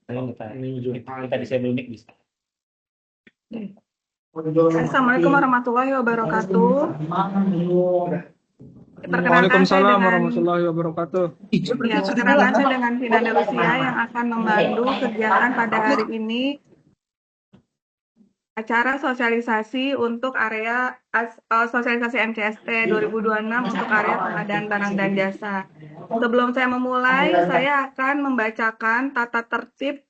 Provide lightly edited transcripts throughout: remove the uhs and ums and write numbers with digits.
Kita disable mic bisa. Assalamualaikum warahmatullahi wabarakatuh. Perkenalkan saya Waalaikumsalam dengan warahmatullahi wabarakatuh. perkenalkan saya dengan Vina Delusia yang akan memandu kegiatan pada hari ini, acara sosialisasi untuk area sosialisasi MCST 2026 untuk area pengadaan barang dan jasa. Sebelum saya memulai, saya akan membacakan tata tertib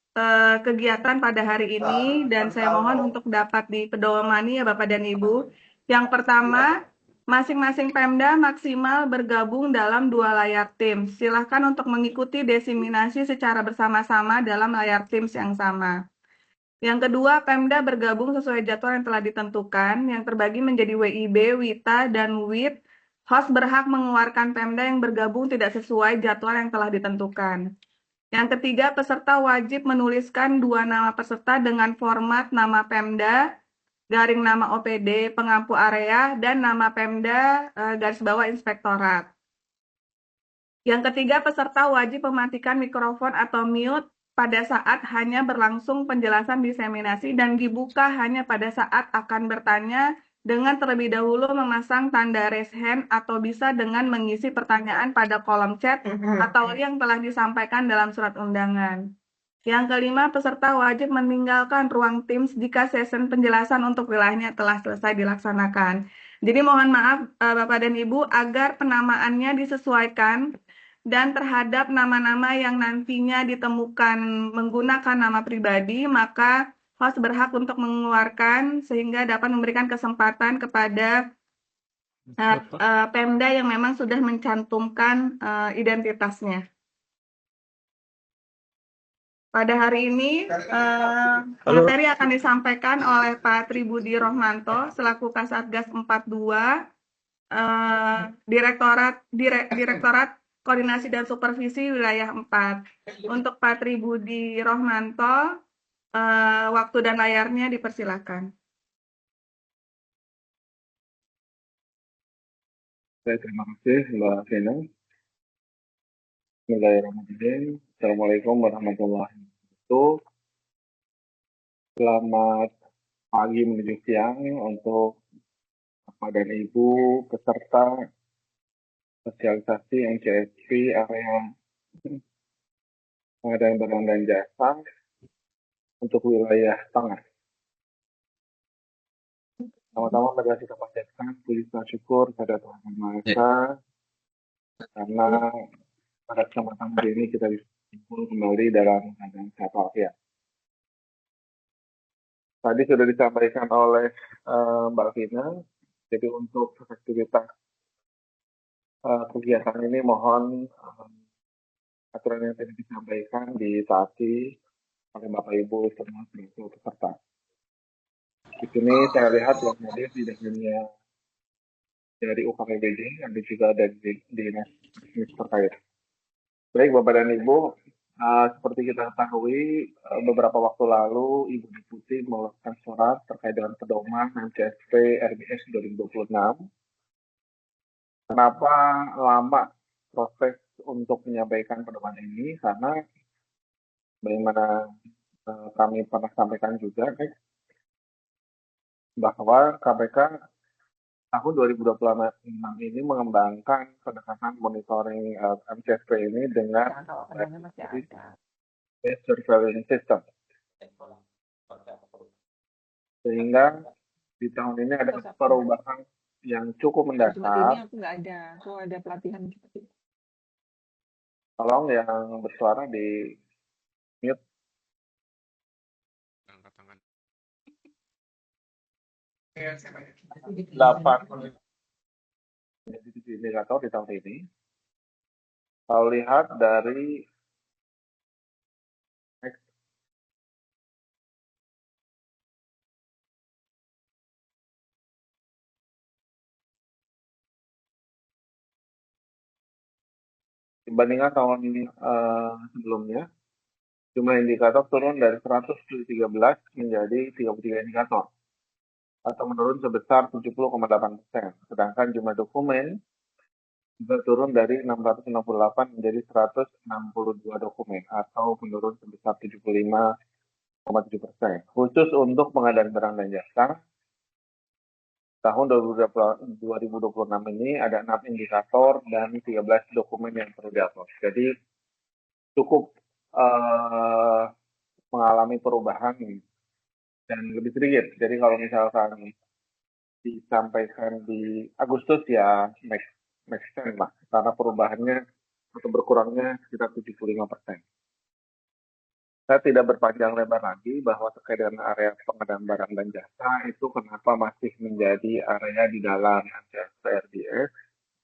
kegiatan pada hari ini dan saya mohon untuk dapat dipedomani ya Bapak dan Ibu. Yang pertama, masing-masing Pemda maksimal bergabung dalam 2 layar Teams. Silakan untuk mengikuti diseminasi secara bersama-sama dalam layar Teams yang sama. Yang kedua, Pemda bergabung sesuai jadwal yang telah ditentukan, yang terbagi menjadi WIB, WITA, dan WIT. Host berhak mengeluarkan Pemda yang bergabung tidak sesuai jadwal yang telah ditentukan. Yang ketiga, peserta wajib menuliskan 2 nama peserta dengan format nama Pemda, garing nama OPD, pengampu area, dan nama Pemda, garis bawah inspektorat. Yang ketiga, peserta wajib mematikan mikrofon atau mute pada saat hanya berlangsung penjelasan diseminasi dan dibuka hanya pada saat akan bertanya dengan terlebih dahulu memasang tanda raise hand atau bisa dengan mengisi pertanyaan pada kolom chat atau yang telah disampaikan dalam surat undangan. Yang kelima, peserta wajib meninggalkan ruang Teams jika sesi penjelasan untuk wilayahnya telah selesai dilaksanakan. Jadi mohon maaf Bapak dan Ibu agar penamaannya disesuaikan dan terhadap nama-nama yang nantinya ditemukan menggunakan nama pribadi, maka host berhak untuk mengeluarkan sehingga dapat memberikan kesempatan kepada Pemda yang memang sudah mencantumkan identitasnya. Pada hari ini, materi akan disampaikan oleh Pak Tribudi Rohmanto selaku Kasatgas 42, Direktorat Koordinasi dan Supervisi Wilayah 4. Untuk Pak Tribudi Rohmanto, waktu dan layarnya dipersilakan. Terima kasih Mbak Vina. Bismillahirrahmanirrahim. Assalamualaikum warahmatullahi wabarakatuh. Selamat pagi menuju siang untuk Bapak dan Ibu peserta sosialisasi MCSP area pengadaan barang dan jasa untuk wilayah tengah. Pertama-tama mari kita panjatkan puji syukur kepada Tuhan Yang Maha Esa karena pada kesempatan hari ini kita bisa kumpul kembali dalam keadaan sehat walafiat. Tadi sudah disampaikan oleh Mbak Vina, jadi untuk aktivitas kegiatan ini mohon aturan yang tadi disampaikan ditaati oleh Bapak Ibu semua seluruh peserta. Di sini saya lihat yang hadir tidak hanya dari UKPBD, ada juga dari dinas terkait. Baik Bapak dan Ibu, seperti kita ketahui beberapa waktu lalu Ibu Deputi mengeluarkan surat terkait dengan pedoman MCSP RBS 2026. Kenapa lama proses untuk menyampaikan pedoman ini? Karena bagaimana kami pernah sampaikan juga bahwa KPK tahun 2026 ini mengembangkan pendekatan monitoring MCSP ini dengan surveillance system. Sehingga di tahun ini ada perubahan yang cukup mendasar. Ini aku nggak ada, aku ada pelatihan gitu. Tolong yang bersuara di mute. Angkat tangan. 8 indikator di tahun ini. Kalau lihat dari dibandingkan tahun sebelumnya, jumlah indikator turun dari 113 menjadi 33 indikator, atau menurun sebesar 70,8%. Sedangkan jumlah dokumen juga turun dari 668 menjadi 162 dokumen atau menurun sebesar 75,7%. Khusus untuk pengadaan barang dan jasa, tahun 2026 ini ada 6 indikator dan 13 dokumen yang perlu diatur. Jadi cukup mengalami perubahan dan lebih sedikit. Jadi kalau misalkan disampaikan di Agustus ya make sense lah, karena perubahannya atau berkurangnya sekitar 75%. Saya tidak berpanjang lebar lagi bahwa terkait dengan area pengadaan barang dan jasa itu kenapa masih menjadi area di dalam RDS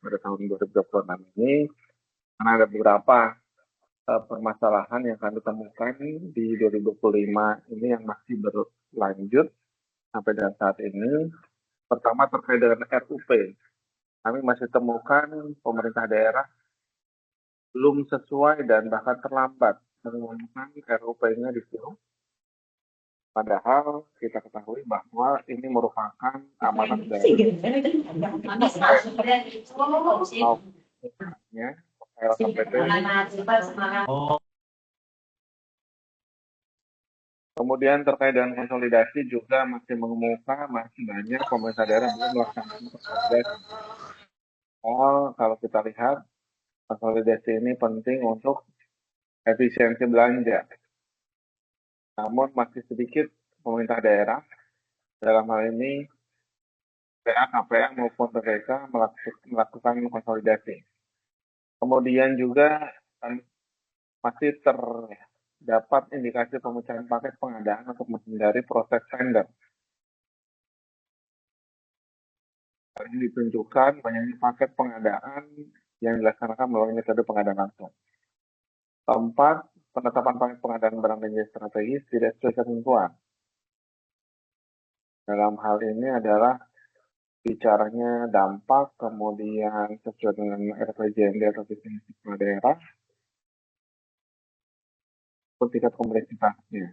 pada tahun 2026 ini, karena ada beberapa permasalahan yang kami temukan di 2025 ini yang masih berlanjut sampai dengan saat ini. Pertama terkait dengan RUP, kami masih temukan pemerintah daerah belum sesuai dan bahkan terlambat mengumumkan RUP-nya di situ. Padahal kita ketahui bahwa ini merupakan amanat dari LKPP. Kemudian terkait dengan konsolidasi juga masih mengemuka masih banyak pemerintah daerah belum melaksanakan konsolidasi. Kalau kita lihat konsolidasi ini penting untuk efisiensi belanja. Namun masih sedikit pemerintah daerah dalam hal ini PA, KPA maupun PPK melakukan konsolidasi. Kemudian juga masih terdapat indikasi pemecahan paket pengadaan untuk menghindari proses tender. Hal ini ditunjukkan banyaknya paket pengadaan yang dilaksanakan melalui metode pengadaan langsung. Keempat, penetapan paket pengadaan barang dan jasa strategis tidak sesuai ketentuan. Dalam hal ini adalah bicaranya dampak, kemudian sesuai dengan RPJMD atau visi misi kepala daerah, tingkat kompleksitasnya.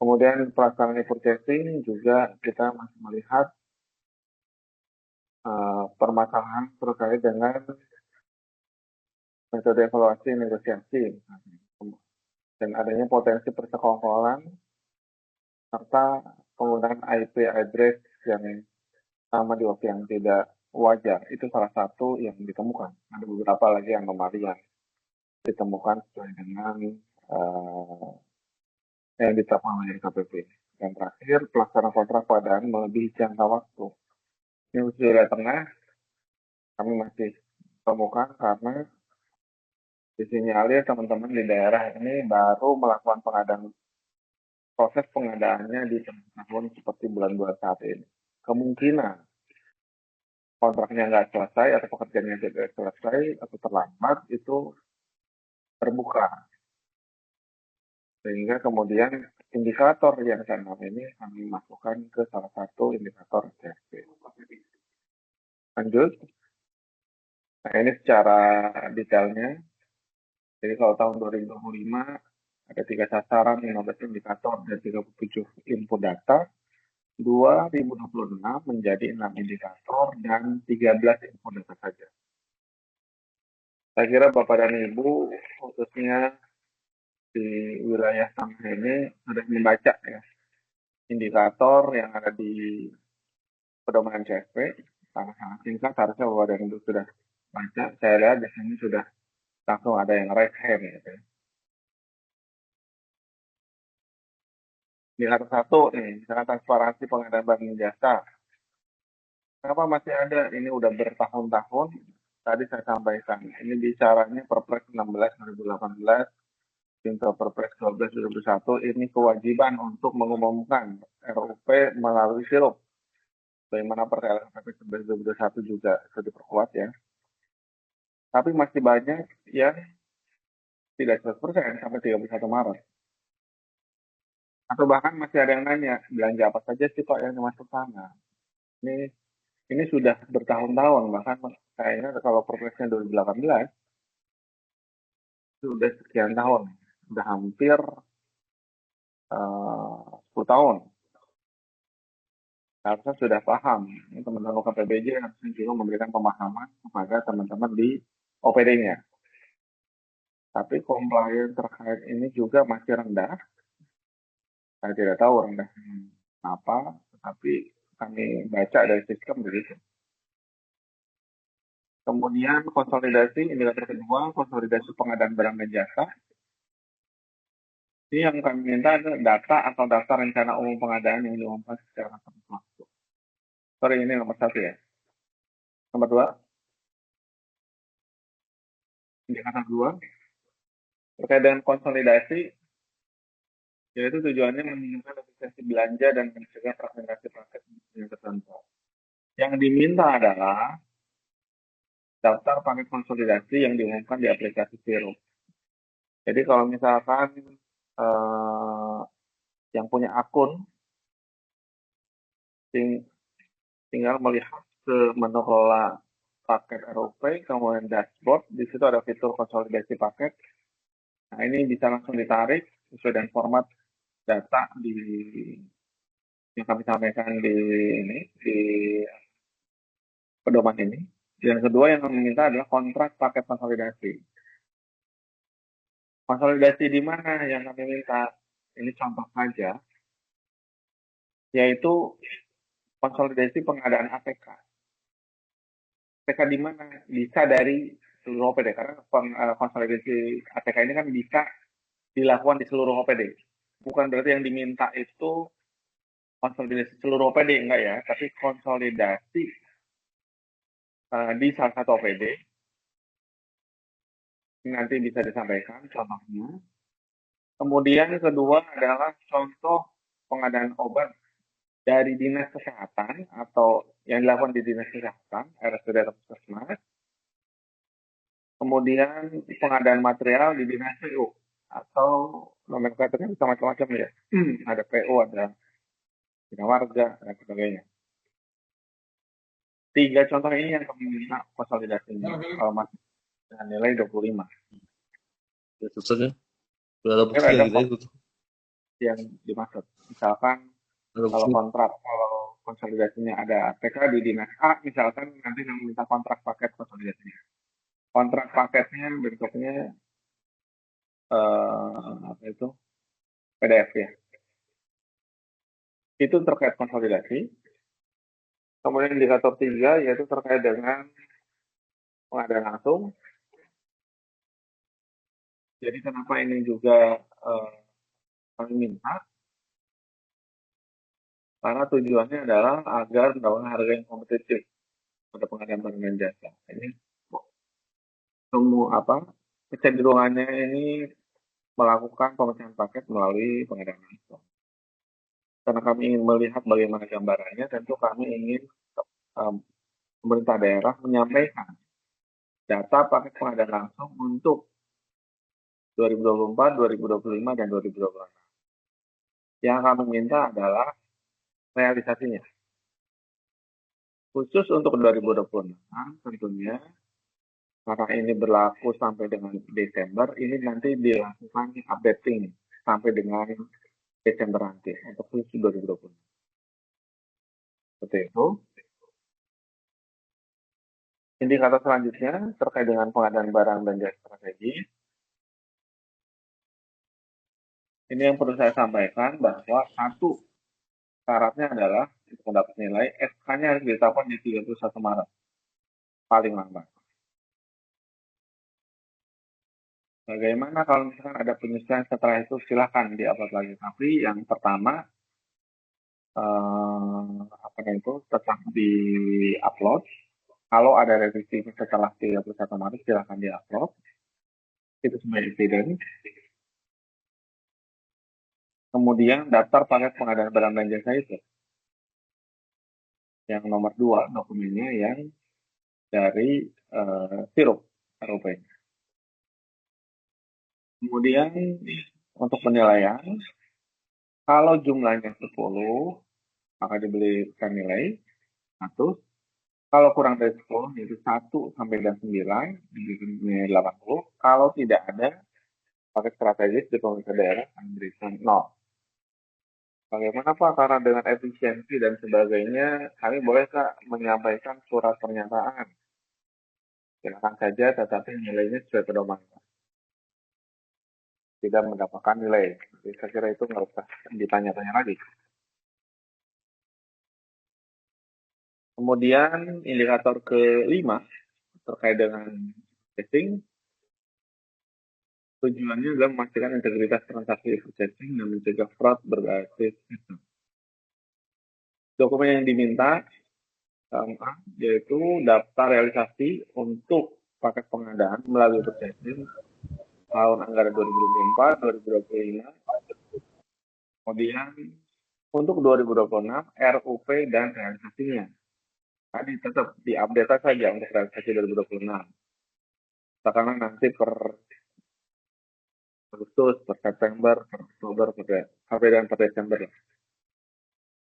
Kemudian pelaksanaan purchasing juga kita masih melihat permasalahan terkait dengan metode evaluasi negosiasi dan adanya potensi persekongkolan serta penggunaan IP address yang sama di waktu yang tidak wajar. Itu salah satu yang ditemukan. Ada beberapa lagi anomali yang ditemukan sesuai dengan yang ditetapkan oleh KPP. Yang terakhir, pelaksanaan kontrak pengadaan melebihi jangka waktu. Ini usia wilayah tengah kami masih temukan karena disinyalir teman-teman di daerah ini baru melakukan pengadaan, proses pengadaannya di tahun seperti bulan-bulan saat ini. Kemungkinan kontraknya nggak selesai atau pekerjaannya tidak selesai atau terlambat itu terbuka. Sehingga kemudian indikator yang keenam ini kami masukkan ke salah satu indikator CSP. Lanjut. Nah ini secara detailnya. Jadi kalau tahun 2025 ada 3 sasaran, 15 indikator, dan 37 input data. 2026 menjadi 6 indikator dan 13 input data saja. Saya kira Bapak dan Ibu, khususnya di wilayah tengah ini, sudah membaca ya indikator yang ada di pedoman CSP. Karena sangat singkat, harusnya Bapak dan Ibu sudah baca. Saya lihat di sini sudah langsung ada yang raise hand gitu ya. Indikator 1 nih, misalkan transparansi pengadaan barang jasa. Kenapa masih ada? Ini udah bertahun-tahun. Tadi saya sampaikan, ini bicaranya Perpres 16 2018, Pintu Perpres 12 2021, ini kewajiban untuk mengumumkan RUP melalui sirup. Bagaimana perkara LKPP 11 2021 juga sudah diperkuat ya. Tapi masih banyak yang tidak 100% sampai 31 Maret. Atau bahkan masih ada yang nanya, belanja apa saja sih Pak yang masuk sana? Ini sudah bertahun-tahun, bahkan kayaknya kalau Perpresnya 2018, sudah sekian tahun, sudah hampir 10 tahun. harusnya sudah paham. Ini teman-teman UKPBJ harusnya juga memberikan pemahaman kepada teman-teman di OPD-nya. Tapi compliance terkait ini juga masih rendah. Saya tidak tahu rendah apa, tetapi kami baca dari sistem begitu. Kemudian konsolidasi, indikator kedua, konsolidasi pengadaan barang dan jasa. Ini yang kami minta adalah data atau daftar rencana umum pengadaan yang diumumkan secara tepat waktu. Sorry, ini nomor 1 ya. Nomor 2, indikator 2, terkait dengan konsolidasi, yaitu tujuannya menunjukkan efisiensi belanja dan mencegah fragmentasi paket yang tertentu. Yang diminta adalah daftar paket konsolidasi yang diumumkan di aplikasi Sirup. Jadi kalau misalkan yang punya akun tinggal melihat ke menu kelola paket ROP, kemudian dashboard, di situ ada fitur konsolidasi paket. Nah, ini bisa langsung ditarik sesuai dengan format data yang kami sampaikan di pedoman ini. Yang kedua yang kami minta adalah kontrak paket konsolidasi. Konsolidasi di mana yang kami minta? Ini contoh saja, yaitu konsolidasi pengadaan APK. APK di mana? Bisa dari seluruh OPD, karena konsolidasi APK ini kan bisa dilakukan di seluruh OPD. Bukan berarti yang diminta itu konsolidasi seluruh OPD, enggak ya, tapi konsolidasi di salah satu OPD. Nanti bisa disampaikan contohnya. Kemudian kedua adalah contoh pengadaan obat dari dinas kesehatan atau yang dilakukan di dinas kesehatan, RSUD atau puskesmas. Kemudian pengadaan material di dinas PU atau nomenklaturnya bisa macam-macam ya. Ada PU, ada bina warga, dan sebagainya. 3 contoh ini yang kami minta konsolidasinya kalau masih dengan nilai 25. Itu saja. Udah ada bukti Ada gitu itu. yang dimaksud. Misalkan kalau kontrak, kalau konsolidasinya ada APK di dinas A, misalkan nanti yang minta kontrak paket konsolidasinya. Kontrak paketnya bentuknya apa itu? PDF ya. Itu terkait konsolidasi. Kemudian indikator 3 yaitu terkait dengan pengadaan langsung. Jadi kenapa ini juga kami minta? Karena tujuannya adalah agar mendapatkan harga yang kompetitif pada pengadaan barang dan jasa. Ini semua kecenderungannya ini melakukan pemecahan paket melalui pengadaan langsung. Karena kami ingin melihat bagaimana gambarannya, tentu kami ingin pemerintah daerah menyampaikan data paket pengadaan langsung untuk 2024, 2025, dan 2026. Yang kami minta adalah realisasinya. Khusus untuk 2026, tentunya karena ini berlaku sampai dengan Desember, ini nanti dilakukan updating sampai dengan Desember nanti untuk khusus 2020. Seperti itu. Indikator selanjutnya terkait dengan pengadaan barang dan jasa strategis. Ini yang perlu saya sampaikan bahwa satu syaratnya adalah untuk mendapat nilai SK-nya harus ditetapkan di 31 Maret. Paling lambat. Bagaimana kalau misalkan ada penyesuaian setelah itu, silakan di-upload lagi. Tapi yang pertama tetap di-upload. Kalau ada revisi setelah 31 Maret, silakan di-upload. Itu sebagai evidence. Kemudian daftar paket pengadaan barang dan jasa itu. Yang nomor 2 dokumennya yang dari Sirup ROP. Kemudian untuk penilaian, kalau jumlahnya 10, maka diberikan nilai 1. Kalau kurang dari 10, yaitu 1 sampai dan 9, diberikan nilai 80. Kalau tidak ada paket strategis di pemerintah daerah, akan diberikan 0. Bagaimana Pak? Karena dengan efisiensi dan sebagainya, kami boleh Kak menyampaikan surat pernyataan. Silakan saja, tetapi nilainya sesuai pedoman. Tidak mendapatkan nilai. Jadi saya kira itu nggak usah ditanya-tanya lagi. Kemudian indikator kelima terkait dengan testing, tujuannya adalah memastikan integritas transaksi processing dan mencegah fraud berbasis sistem. Dokumen yang diminta yaitu daftar realisasi untuk paket pengadaan melalui processing tahun anggaran 2024, 2025, kemudian untuk 2026 RUP dan realisasinya. Tadi tetap diupdate saja untuk realisasi 2026. Katakanlah nanti per Agustus, per September, per Oktober, sampai dan per Desember.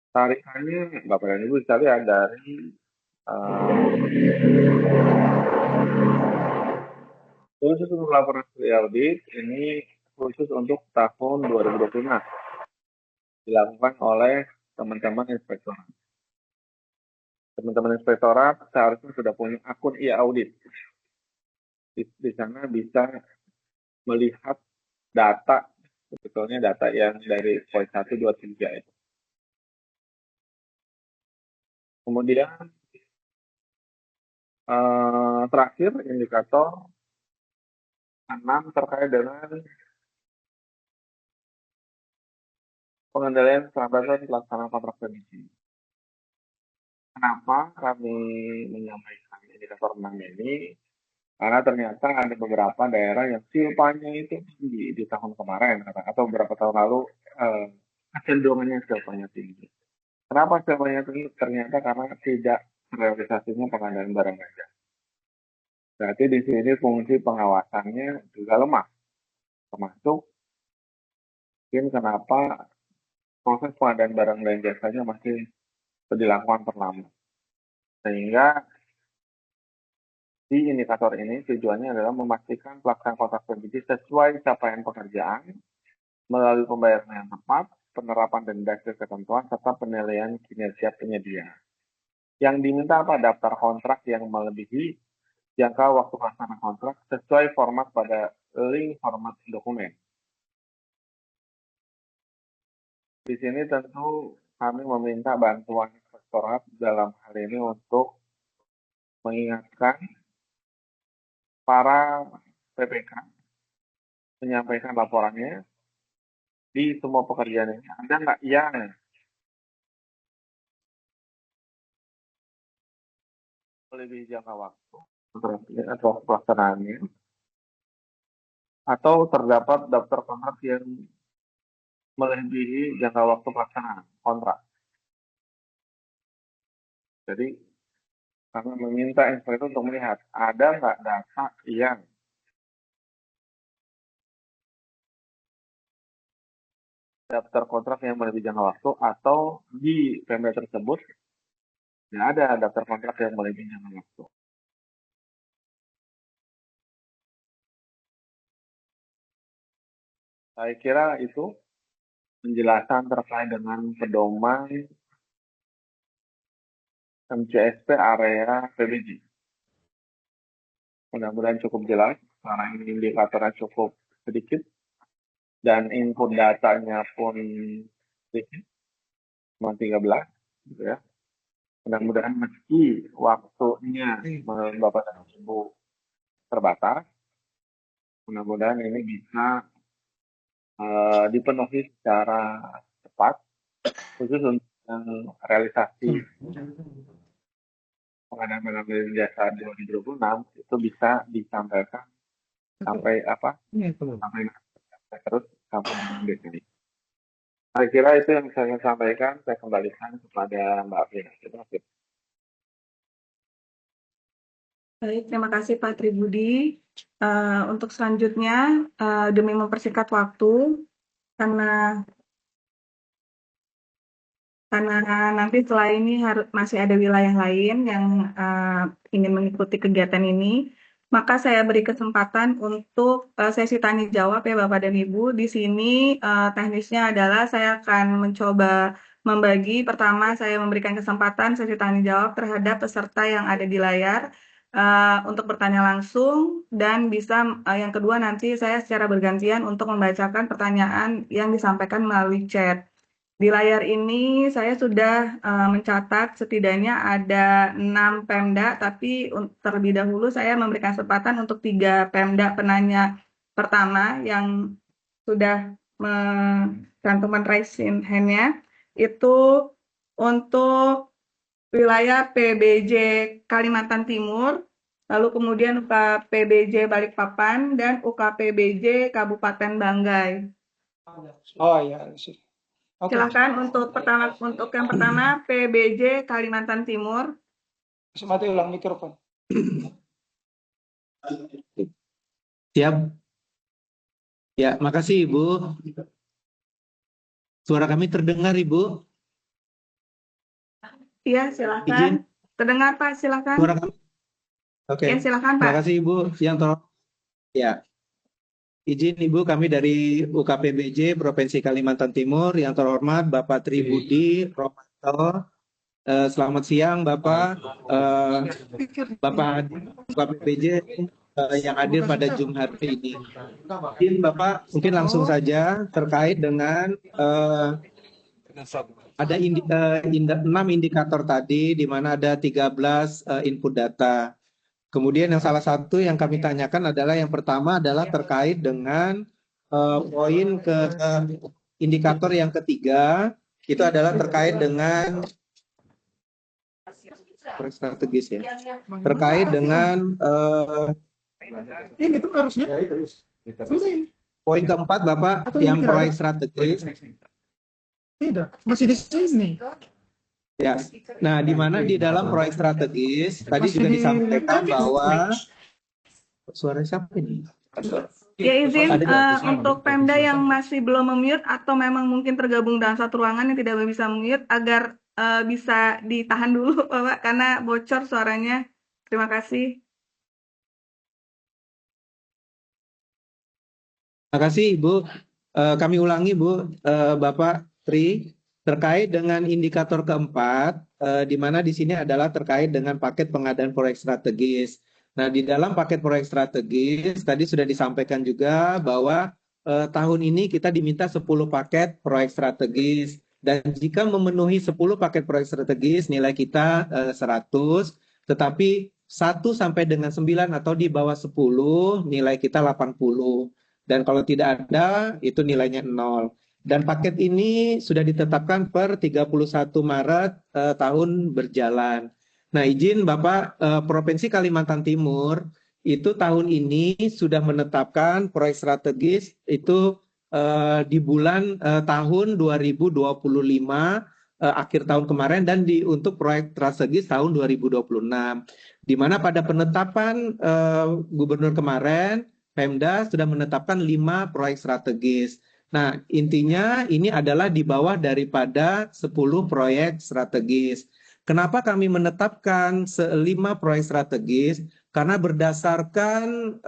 Tarikannya Bapak dan Ibu bisa lihat dari khusus untuk laporan audit ini khusus untuk tahun 2026 dilakukan oleh teman-teman inspektorat. Teman-teman inspektorat seharusnya sudah punya akun e-audit. Di sana bisa melihat data, sebetulnya data yang dari poin 1, 2, 3 itu. Kemudian terakhir indikator 6 terkait dengan pengendalian keselamatan pelaksanaan kontrak PBJ. Kenapa kami menyampaikan indikator 6 ini? Karena ternyata ada beberapa daerah yang silpanya itu tinggi di tahun kemarin atau beberapa tahun lalu kecenderungannya silpanya tinggi. Kenapa silpanya tinggi? Ternyata karena tidak realisasinya pengadaan barang saja. Berarti di sini fungsi pengawasannya juga lemah. Termasuk mungkin kenapa proses pengadaan barang dan jasanya masih dilakukan terlambat. Sehingga di indikator ini tujuannya adalah memastikan pelaksanaan kontrak PBJ sesuai capaian pekerjaan melalui pembayaran yang tepat, penerapan denda ketentuan, serta penilaian kinerja penyedia. Yang diminta apa? Daftar kontrak yang melebihi jangka waktu pelaksanaan kontrak sesuai format pada link format dokumen. Di sini tentu kami meminta bantuan inspektorat dalam hal ini untuk mengingatkan para PPK menyampaikan laporannya di semua pekerjaan ini. Ada nggak yang melebihi jangka waktu atau pelaksanaannya, atau terdapat daftar kontrak yang melebihi jangka waktu pelaksanaan kontrak. Jadi kami meminta inspektur untuk melihat ada nggak data yang daftar kontrak yang melebihi jangka waktu atau di PMD tersebut tidak ada daftar kontrak yang melebihi jangka waktu. Saya kira itu penjelasan terkait dengan pedoman MCSP area PBJ. Mudah-mudahan cukup jelas, karena ini indikatornya cukup sedikit dan input datanya pun sedikit, cuma 13, gitu ya. Mudah-mudahan meski waktunya menurut Bapak dan Ibu terbatas, mudah-mudahan ini bisa dipenuhi secara cepat, khusus untuk realisasi pengadaan barang dan jasa 2026 itu bisa disampaikan sampai sampai terus sampai DKI. Saya kira itu yang saya sampaikan. Saya kembalikan kepada Mbak Vina. Terima kasih. Baik, terima kasih Pak Tribudi. Untuk selanjutnya, demi mempersingkat waktu, karena nanti setelah ini masih ada wilayah lain yang ingin mengikuti kegiatan ini, Maka saya beri kesempatan untuk sesi tanya jawab ya Bapak dan Ibu. Di sini teknisnya adalah saya akan mencoba membagi. Pertama, saya memberikan kesempatan sesi tanya jawab terhadap peserta yang ada di layar untuk bertanya langsung, dan bisa yang kedua nanti saya secara bergantian untuk membacakan pertanyaan yang disampaikan melalui chat. Di layar ini saya sudah mencatat setidaknya ada 6 Pemda, tapi terlebih dahulu saya memberikan kesempatan untuk 3 Pemda penanya pertama yang sudah mencantumkan raise hand-nya. Itu untuk wilayah PBJ Kalimantan Timur, lalu kemudian UKPBJ Balikpapan, dan UKPBJ Kabupaten Banggai. Oh ya, oke. Silakan untuk yang pertama PBJ Kalimantan Timur. Mati ulang mikrofon. Siap. Ya, makasih Ibu. Suara kami terdengar Ibu? Iya, silakan. Izin. Terdengar Pak, silakan. Suara kami. Oke. Ya, silakan Pak. Terima kasih Ibu. Yang ya. Izin Ibu, kami dari UKPBJ Provinsi Kalimantan Timur. Yang terhormat Bapak Tri Budi Romanto. Selamat siang Bapak. Bapak UKPBJ yang hadir pada Jumat hari ini. Izin Bapak, mungkin langsung saja terkait dengan ada 6 indikator tadi, di mana ada 13 input data. Kemudian yang salah satu yang kami tanyakan adalah yang pertama adalah terkait dengan poin indikator yang ketiga, itu adalah terkait dengan strategis ya. Terkait dengan Ini tuh harusnya. poin keempat Bapak yang proyek strategis. Tidak, masih di sini. Ya. Nah, di mana di dalam proyek strategis tadi juga disampaikan bahwa suara siapa ini? Ya, izin untuk Pemda yang masih belum mute atau memang mungkin tergabung dalam satu ruangan yang tidak bisa mute, agar bisa ditahan dulu Bapak karena bocor suaranya. Terima kasih. Terima kasih Ibu. Kami ulangi Bu, Bapak Tri, terkait dengan indikator keempat, di mana di sini adalah terkait dengan paket pengadaan proyek strategis. Nah, di dalam paket proyek strategis tadi sudah disampaikan juga bahwa tahun ini kita diminta 10 paket proyek strategis, dan jika memenuhi 10 paket proyek strategis nilai kita 100, tetapi 1 sampai dengan 9 atau di bawah 10 nilai kita 80. Dan kalau tidak ada, itu nilainya 0. Dan paket ini sudah ditetapkan per 31 Maret tahun berjalan. Nah, izin Bapak, Provinsi Kalimantan Timur itu tahun ini sudah menetapkan proyek strategis itu di bulan tahun 2025, akhir tahun kemarin, dan untuk proyek strategis tahun 2026. Di mana pada penetapan Gubernur kemarin, Pemda sudah menetapkan 5 proyek strategis. Nah, intinya ini adalah di bawah daripada 10 proyek strategis. Kenapa kami menetapkan 5 proyek strategis? Karena berdasarkan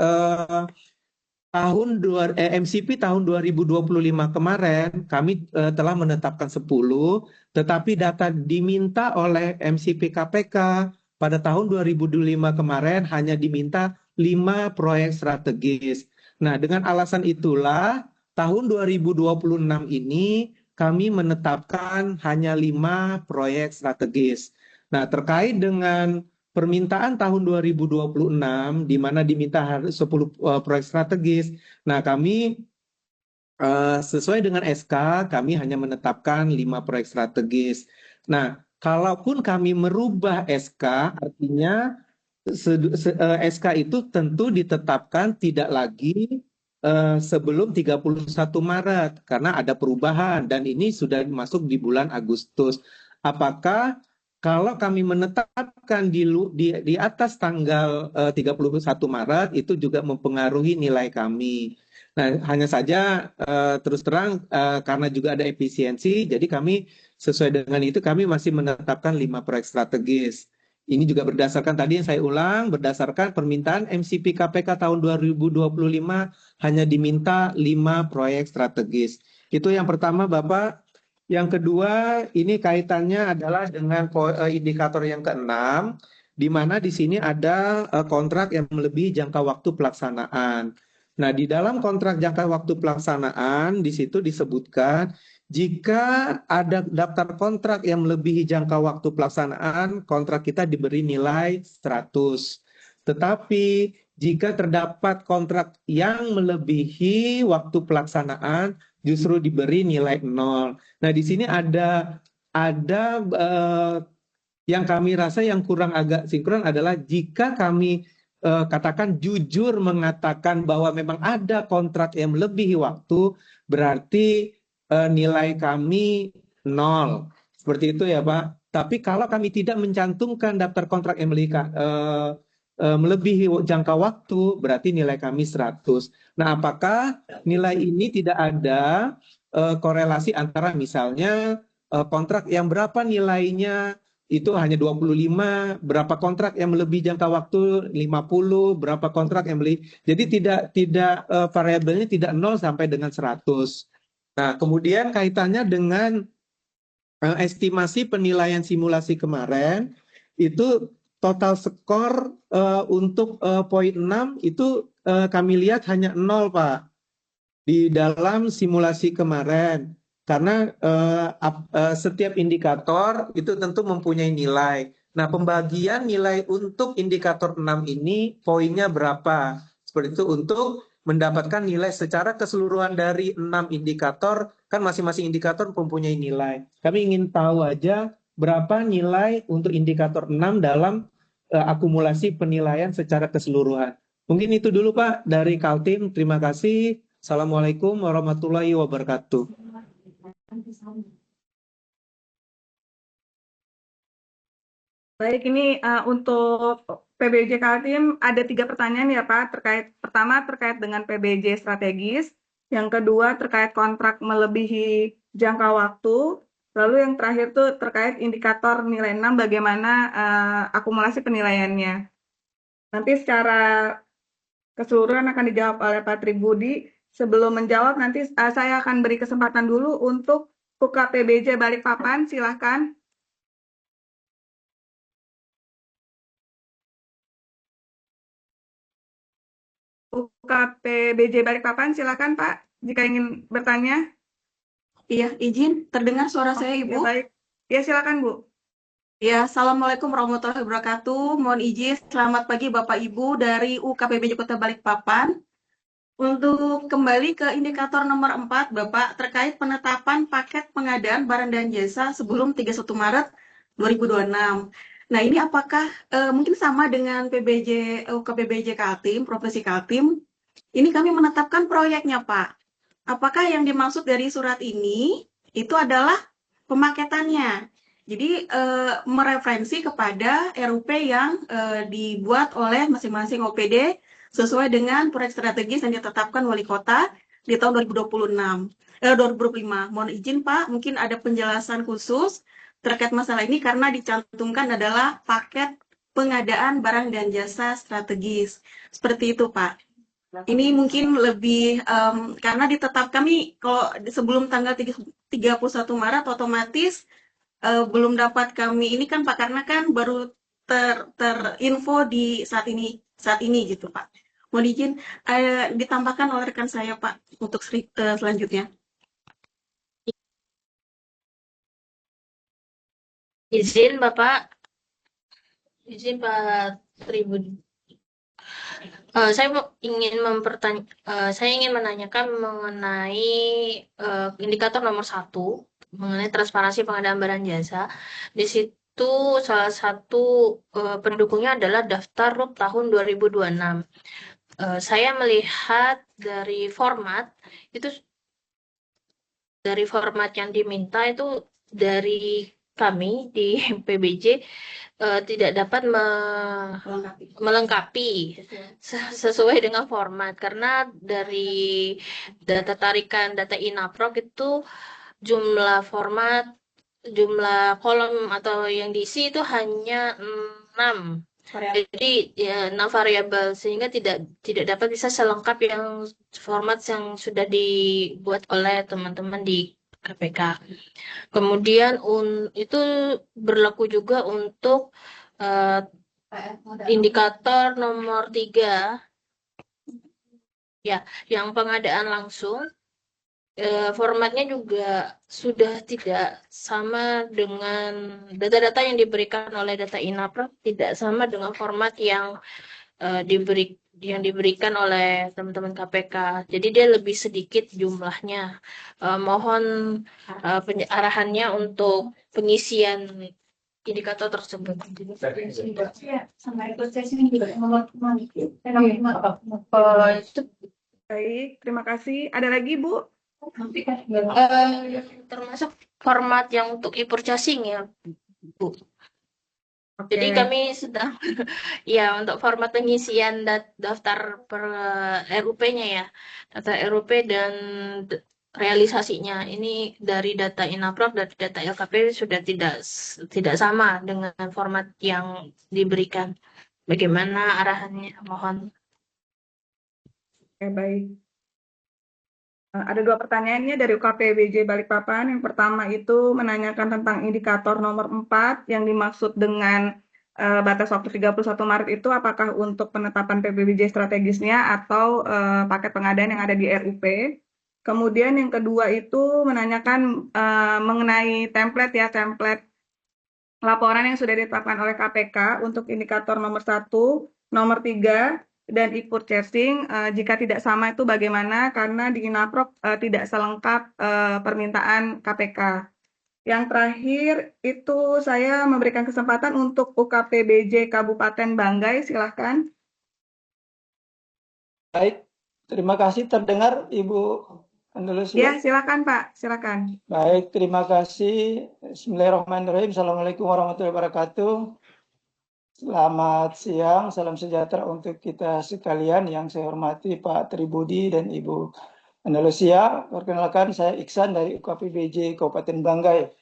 MCP tahun 2025 kemarin, kami telah menetapkan 10, tetapi data diminta oleh MCP KPK pada tahun 2025 kemarin hanya diminta 5 proyek strategis. Nah, dengan alasan itulah tahun 2026 ini kami menetapkan hanya 5 proyek strategis. Nah, terkait dengan permintaan tahun 2026 di mana diminta 10 proyek strategis. Nah, kami sesuai dengan SK kami hanya menetapkan 5 proyek strategis. Nah, kalaupun kami merubah SK, artinya SK itu tentu ditetapkan tidak lagi sebelum 31 Maret karena ada perubahan dan ini sudah masuk di bulan Agustus. Apakah kalau kami menetapkan di atas tanggal 31 Maret itu juga mempengaruhi nilai kami? Nah, hanya saja terus terang karena juga ada efisiensi, jadi kami sesuai dengan itu kami masih menetapkan 5 proyek strategis. Ini juga berdasarkan tadi yang saya ulang, berdasarkan permintaan MCP KPK tahun 2025 hanya diminta 5 proyek strategis. Itu yang pertama, Bapak. Yang kedua, ini kaitannya adalah dengan indikator yang keenam, di mana di sini ada kontrak yang melebihi jangka waktu pelaksanaan. Nah, di dalam kontrak jangka waktu pelaksanaan, di situ disebutkan jika ada daftar kontrak yang melebihi jangka waktu pelaksanaan, kontrak kita diberi nilai 100. Tetapi jika terdapat kontrak yang melebihi waktu pelaksanaan, justru diberi nilai 0. Nah, di sini ada yang kami rasa yang kurang agak sinkron adalah jika kami katakan jujur mengatakan bahwa memang ada kontrak yang melebihi waktu, berarti nilai kami 0. Seperti itu ya Pak. Tapi kalau kami tidak mencantumkan daftar kontrak yang melebihi jangka waktu, berarti nilai kami 100. Nah, apakah nilai ini tidak ada korelasi antara misalnya kontrak yang berapa nilainya itu hanya 25, berapa kontrak yang melebihi jangka waktu 50, berapa kontrak yang jadi tidak variabelnya tidak 0 sampai dengan 100. Nah, kemudian kaitannya dengan estimasi penilaian simulasi kemarin, itu total skor untuk poin 6 itu kami lihat hanya 0, Pak, di dalam simulasi kemarin. Karena setiap indikator itu tentu mempunyai nilai. Nah, pembagian nilai untuk indikator 6 ini poinnya berapa? Seperti itu untuk mendapatkan nilai secara keseluruhan dari 6 indikator, kan masing-masing indikator mempunyai nilai. Kami ingin tahu aja berapa nilai untuk indikator 6 dalam akumulasi penilaian secara keseluruhan. Mungkin itu dulu Pak dari Kaltim. Terima kasih. Assalamualaikum warahmatullahi wabarakatuh. Baik, ini untuk PBJ Kaltim ada 3 pertanyaan ya Pak. Pertama terkait dengan PBJ strategis, yang kedua terkait kontrak melebihi jangka waktu, lalu yang terakhir tuh terkait indikator nilai 6 bagaimana akumulasi penilaiannya. Nanti secara keseluruhan akan dijawab oleh Pak Tribudi. Sebelum menjawab nanti saya akan beri kesempatan dulu untuk UKPBJ Balikpapan, silahkan. UKPBJ Balikpapan, silakan Pak, jika ingin bertanya. Iya, izin. Terdengar suara saya, Ibu? Ya, baik. Ya, silakan Bu. Ya, Assalamualaikum warahmatullahi wabarakatuh. Mohon izin, selamat pagi Bapak Ibu dari UKPBJ Kota Balikpapan. Untuk kembali ke indikator nomor 4, Bapak, terkait penetapan paket pengadaan barang dan jasa sebelum 31 Maret 2026. Nah, ini apakah mungkin sama dengan UKPBJ Kaltim, Provinsi Kaltim? Ini kami menetapkan proyeknya, Pak. Apakah yang dimaksud dari surat ini itu adalah pemaketannya? Jadi mereferensi kepada RUP yang dibuat oleh masing-masing OPD sesuai dengan proyek strategis yang ditetapkan wali kota di tahun 2025. Mohon izin Pak, mungkin ada penjelasan khusus terkait masalah ini karena dicantumkan adalah paket pengadaan barang dan jasa strategis. Seperti itu Pak. Ini mungkin lebih karena ditetapkan kami kalau sebelum tanggal 31 Maret otomatis belum dapat kami ini kan Pak karena kan baru terinfo di saat ini gitu Pak. Mohon izin ditambahkan oleh rekan saya Pak untuk selanjutnya. Izin Bapak, izin Pak Tribudi. Saya ingin menanyakan mengenai indikator nomor 1 mengenai transparansi pengadaan barang jasa. Di situ salah satu pendukungnya adalah daftar RUP tahun 2026. Saya melihat dari format yang diminta itu dari kami di PBJ tidak dapat melengkapi sesuai dengan format karena dari data tarikan data Inaprok itu jumlah kolom atau yang diisi itu hanya 6 6. Jadi ya 6 variabel sehingga tidak dapat bisa selengkap yang format yang sudah dibuat oleh teman-teman di KPK. Kemudian itu berlaku juga untuk indikator nomor 3 ya, yang pengadaan langsung. Formatnya juga sudah tidak sama dengan data-data yang diberikan oleh data Inaprov, tidak sama dengan format yang diberikan oleh teman-teman KPK. Jadi dia lebih sedikit jumlahnya. Mohon arahannya untuk pengisian indikator tersebut. Baik, terima kasih. Ada lagi, Bu? Termasuk format yang untuk e-purchasing ya, Bu. Oke. Jadi kami sedang ya untuk format pengisian daftar per RUP-nya ya, data RUP dan realisasinya ini dari data Inaprov dan data LKP sudah tidak sama dengan format yang diberikan. Bagaimana arahannya? Mohon. Oke, baik. Ada 2 pertanyaannya dari UKPBJ Balikpapan. Yang pertama itu menanyakan tentang indikator nomor 4 yang dimaksud dengan batas waktu 31 Maret itu apakah untuk penetapan PBBJ strategisnya atau paket pengadaan yang ada di RUP. Kemudian yang kedua itu menanyakan mengenai template laporan yang sudah ditetapkan oleh KPK untuk indikator nomor 1, nomor 3, dan e-purchasing. Jika tidak sama itu bagaimana? Karena di Inaprov tidak selengkap permintaan KPK. Yang terakhir itu saya memberikan kesempatan untuk UKPBJ Kabupaten Banggai, silahkan. Baik, terima kasih. Terdengar Ibu Andalusia? Ya, silakan Pak, silakan. Baik, terima kasih. Bismillahirrahmanirrahim. Assalamualaikum warahmatullahi wabarakatuh. Selamat siang, salam sejahtera untuk kita sekalian. Yang saya hormati Pak Tribudi dan Ibu Andalusia. Perkenalkan, saya Iksan dari UKPBJ Kabupaten Banggai.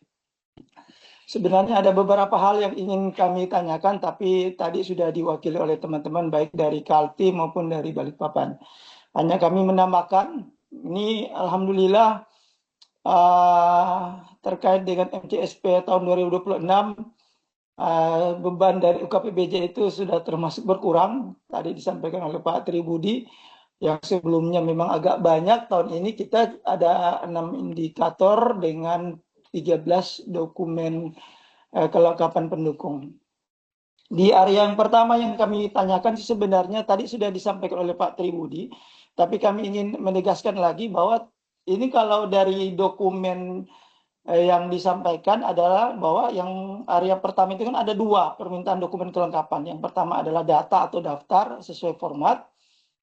Sebenarnya ada beberapa hal yang ingin kami tanyakan, tapi tadi sudah diwakili oleh teman-teman baik dari Kaltim maupun dari Balikpapan. Hanya kami menambahkan, ini Alhamdulillah terkait dengan MCSP tahun 2026, beban dari UKPBJ itu sudah termasuk berkurang. Tadi disampaikan oleh Pak Tribudi, yang sebelumnya memang agak banyak. Tahun ini kita ada 6 indikator dengan 13 dokumen kelengkapan pendukung. Di area yang pertama yang kami tanyakan sebenarnya tadi sudah disampaikan oleh Pak Tribudi, tapi kami ingin menegaskan lagi bahwa ini kalau dari dokumen yang disampaikan adalah bahwa yang area pertama itu kan ada 2 permintaan dokumen kelengkapan. Yang pertama adalah data atau daftar sesuai format.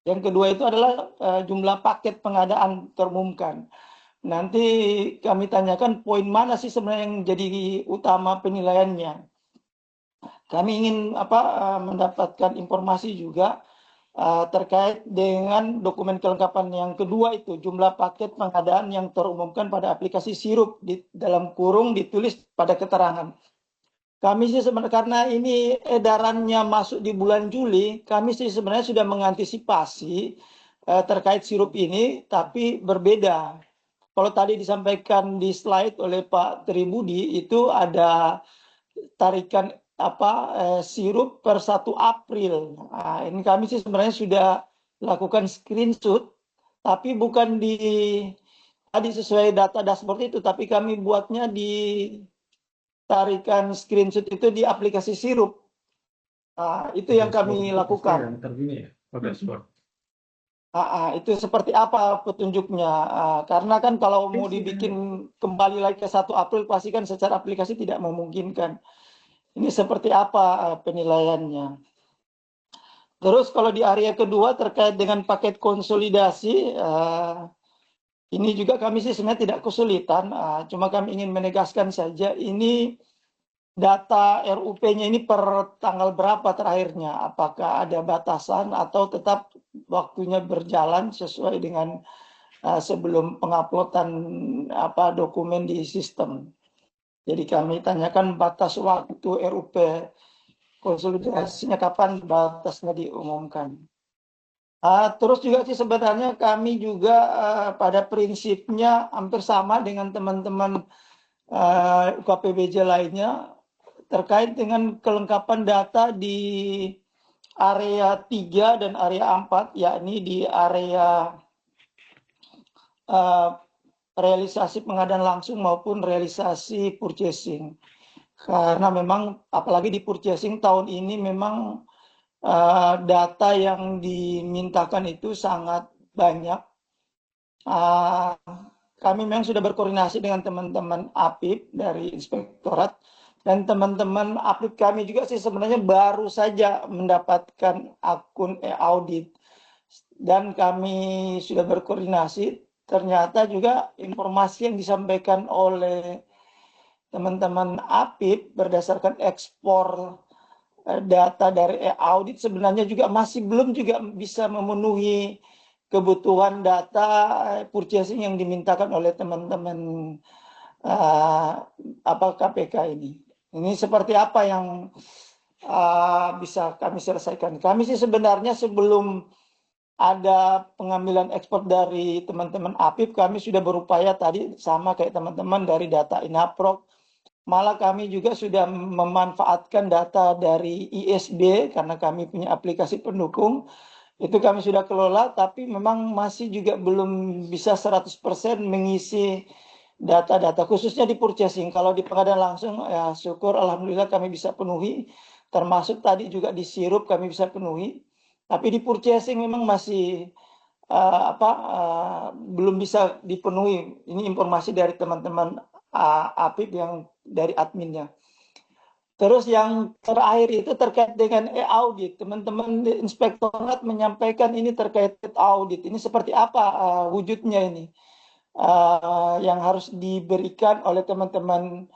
Yang kedua itu adalah jumlah paket pengadaan terumumkan. Nanti kami tanyakan poin mana sih sebenarnya yang jadi utama penilaiannya. Kami ingin mendapatkan informasi juga terkait dengan dokumen kelengkapan yang kedua itu, jumlah paket pengadaan yang terumumkan pada aplikasi Sirup, di dalam kurung ditulis pada keterangan. Kami sih sebenarnya karena ini edarannya masuk di bulan Juli, kami sih sebenarnya sudah mengantisipasi terkait Sirup ini, tapi berbeda. Kalau tadi disampaikan di slide oleh Pak Tribudi itu ada tarikan Sirup per 1 April. Nah, ini kami sih sebenarnya sudah lakukan screenshot, tapi bukan tadi sesuai data dashboard itu, tapi kami buatnya di tarikan screenshot itu di aplikasi Sirup. Nah, itu yang kami lakukan. Itu seperti apa petunjuknya? Karena kan kalau mau dibikin kembali lagi ke 1 April, pasti kan secara aplikasi tidak memungkinkan. Ini seperti apa penilaiannya? Terus kalau di area kedua terkait dengan paket konsolidasi, ini juga kami sih sebenarnya tidak kesulitan, cuma kami ingin menegaskan saja ini data RUP-nya ini per tanggal berapa terakhirnya, apakah ada batasan atau tetap waktunya berjalan sesuai dengan sebelum penguploadan dokumen di sistem. Jadi kami tanyakan batas waktu RUP konsolidasinya kapan batasnya diumumkan. Terus juga sih sebenarnya kami juga pada prinsipnya hampir sama dengan teman-teman UKPBJ lainnya terkait dengan kelengkapan data di area 3 dan area 4, yakni di area realisasi pengadaan langsung maupun realisasi purchasing. Karena memang apalagi di purchasing tahun ini memang data yang dimintakan itu sangat banyak. Kami memang sudah berkoordinasi dengan teman-teman APIP dari Inspektorat, dan teman-teman APIP kami juga sih sebenarnya baru saja mendapatkan akun e-audit, dan kami sudah berkoordinasi. Ternyata juga informasi yang disampaikan oleh teman-teman APIP berdasarkan ekspor data dari e-audit sebenarnya juga masih belum juga bisa memenuhi kebutuhan data purchasing yang dimintakan oleh teman-teman KPK ini. Ini seperti apa yang bisa kami selesaikan? Kami sih sebenarnya sebelum ada pengambilan ekspor dari teman-teman APIP, kami sudah berupaya tadi sama kayak teman-teman dari data Inaprok. Malah kami juga sudah memanfaatkan data dari ISB karena kami punya aplikasi pendukung. Itu kami sudah kelola, tapi memang masih juga belum bisa 100% mengisi data-data, khususnya di purchasing. Kalau di pengadaan langsung, ya syukur alhamdulillah kami bisa penuhi. Termasuk tadi juga di sirup kami bisa penuhi. Tapi di purchasing memang masih belum bisa dipenuhi. Ini informasi dari teman-teman APIP yang dari adminnya. Terus yang terakhir itu terkait dengan e-audit. Teman-teman di Inspektorat menyampaikan ini terkait audit. Ini seperti apa wujudnya ini? Yang harus diberikan oleh teman-teman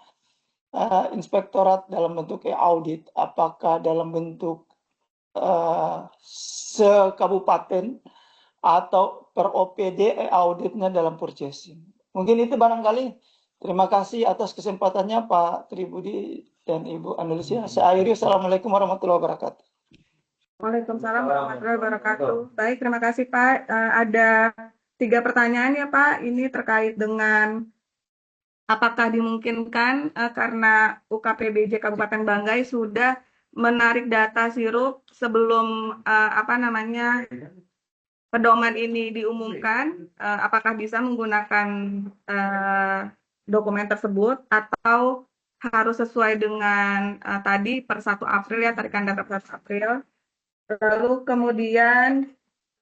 Inspektorat dalam bentuk e-audit. Apakah dalam bentuk sekabupaten atau per OPD auditnya dalam purchasing. Mungkin itu barangkali. Terima kasih atas kesempatannya Pak Tribudi dan Ibu Andalusia. Saya akhiri. Assalamualaikum warahmatullahi wabarakatuh. Waalaikumsalam warahmatullahi wabarakatuh. Baik, terima kasih Pak. Ada 3 pertanyaan ya Pak. Ini terkait dengan apakah dimungkinkan karena UKPBJ Kabupaten Banggai sudah menarik data sirup sebelum pedoman ini diumumkan, apakah bisa menggunakan dokumen tersebut atau harus sesuai dengan tadi per 1 April ya, tarikan data per 1 April. Lalu kemudian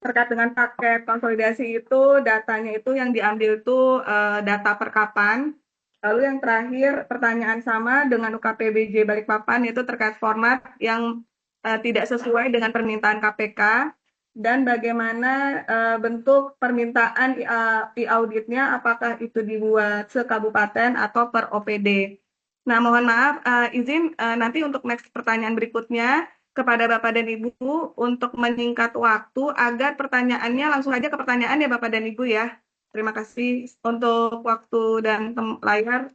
terkait dengan paket konsolidasi itu, datanya itu yang diambil itu data per kapan. Lalu yang terakhir, pertanyaan sama dengan UKPBJ Balikpapan, itu terkait format yang tidak sesuai dengan permintaan KPK, dan bagaimana bentuk permintaan e-auditnya, apakah itu dibuat sekabupaten atau per OPD. Nah, mohon maaf, izin nanti untuk next pertanyaan berikutnya, kepada Bapak dan Ibu untuk menyingkat waktu agar pertanyaannya langsung aja ke pertanyaan ya Bapak dan Ibu ya. Terima kasih untuk waktu dan layar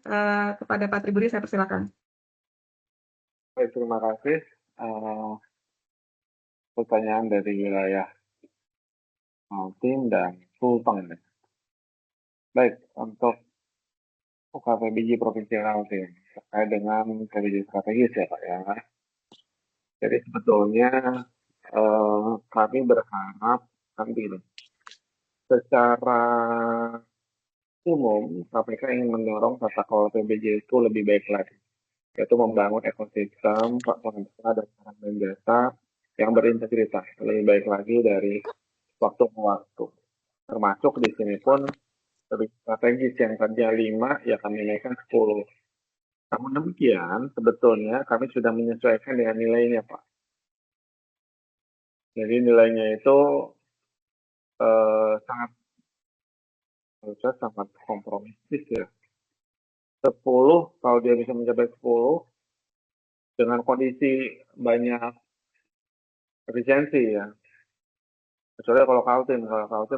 kepada Pak Tribudi, saya persilakan. Baik, terima kasih. Pertanyaan dari wilayah Kaltim dan Sulteng. Baik, untuk UKPBJ Provinsi Kaltim terkait dengan PBJ strategis ya Pak ya. Jadi sebetulnya kami berharap nanti secara umum KPK ingin mendorong tata kelola PBJ itu lebih baik lagi, yaitu membangun ekosistem pengusaha dan barang dan jasa yang berintegritas lebih baik lagi dari waktu ke waktu. Termasuk di sini pun lebih strategis yang tadinya 5 ya kami naikkan 10. Namun demikian sebetulnya kami sudah menyesuaikan dengan nilainya Pak. Jadi nilainya itu sangat kompromistis ya. 10 kalau dia bisa mencapai 10 dengan kondisi banyak efisiensi ya. Kecuali kalau Kaltim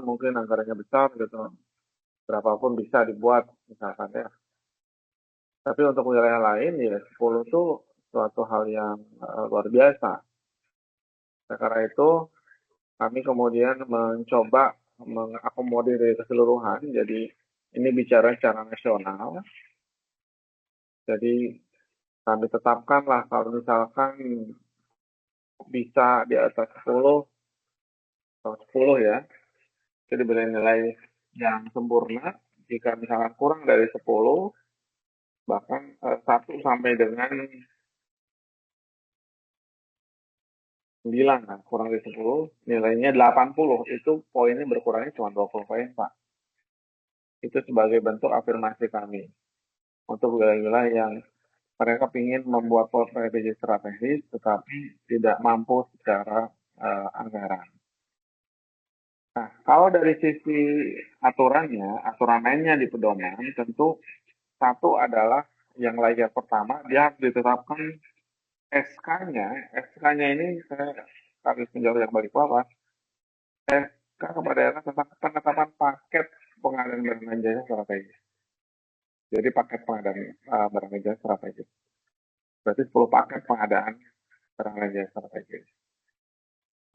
mungkin anggarannya besar gitu. Berapapun bisa dibuat misalkan ya. Tapi untuk wilayah lain ya 10 itu suatu hal yang luar biasa. Karena itu kami kemudian mencoba mengakomodir dari keseluruhan. Jadi ini bicara secara nasional. Jadi kami tetapkanlah kalau misalkan bisa di atas 10 atau 10 ya, itu diberi nilai yang sempurna. Jika misalkan kurang dari 10, bahkan 1 sampai dengan 9, kan, kurang dari 10, nilainya 80, itu poinnya berkurangnya cuma 20 poin, Pak. Itu sebagai bentuk afirmasi kami untuk wilayah-wilayah yang mereka ingin membuat PPJ strategis tetapi tidak mampu secara anggaran. Nah, kalau dari sisi aturannya, aturan mainnya di pedoman, tentu satu adalah yang layer pertama, dia harus ditetapkan SK-nya. SK-nya ini saya harus menjawab yang Balikpapan. SK kepada daerah tentang penetapan paket pengadaan barang jasa strategis. Jadi paket pengadaan barang jasa strategis. Berarti 10 paket pengadaan barang jasa strategis.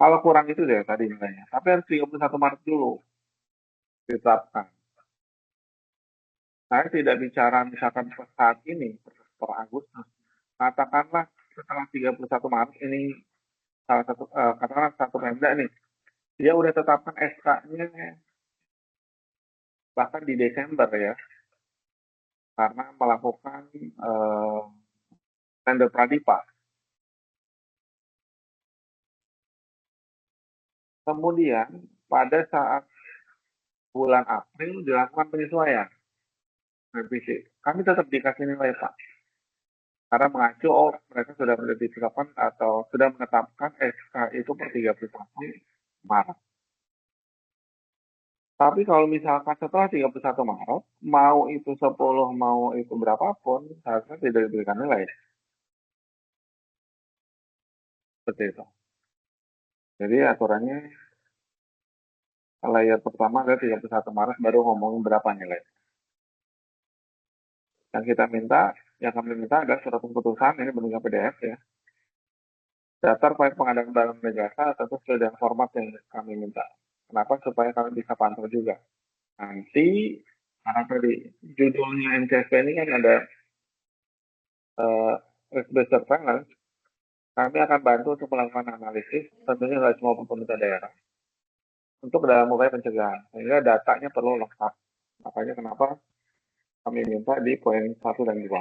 Kalau kurang itu deh tadi nilainya. Tapi harus 31 Maret dulu ditetapkan. Saya tidak bicara misalkan saat ini, per Agustus. Katakanlah setelah 31 Maret ini salah satu katakanlah satu Pemda nih, dia udah tetapkan SK-nya bahkan di Desember ya, karena melakukan tender pradipa. Kemudian pada saat bulan April dilakukan penyesuaian revisi. Kami tetap dikasih nilai Pak. Karena mengacu, mereka sudah ditetapkan atau sudah menetapkan SK itu per 31 Maret. Tapi kalau misalkan setelah 31 Maret, mau itu 10, mau itu berapapun, seharusnya tidak diberikan nilai. Seperti itu. Jadi aturannya, layer pertama ada 31 Maret, baru ngomongin berapa nilai. Yang kami minta adalah surat keputusan, ini bentuknya PDF ya. Daftar proyek pengadaan barang dan jasa tentu sesuai dengan format yang kami minta. Kenapa? Supaya kami bisa pantau juga. Nanti, karena tadi judulnya NCSP ini kan ada risk-based surveillance, kami akan bantu untuk melakukan analisis, tentunya dari semua pemerintah daerah, untuk dalam upaya pencegahan, sehingga datanya perlu lengkap. Makanya kenapa kami minta di poin 1 dan 2.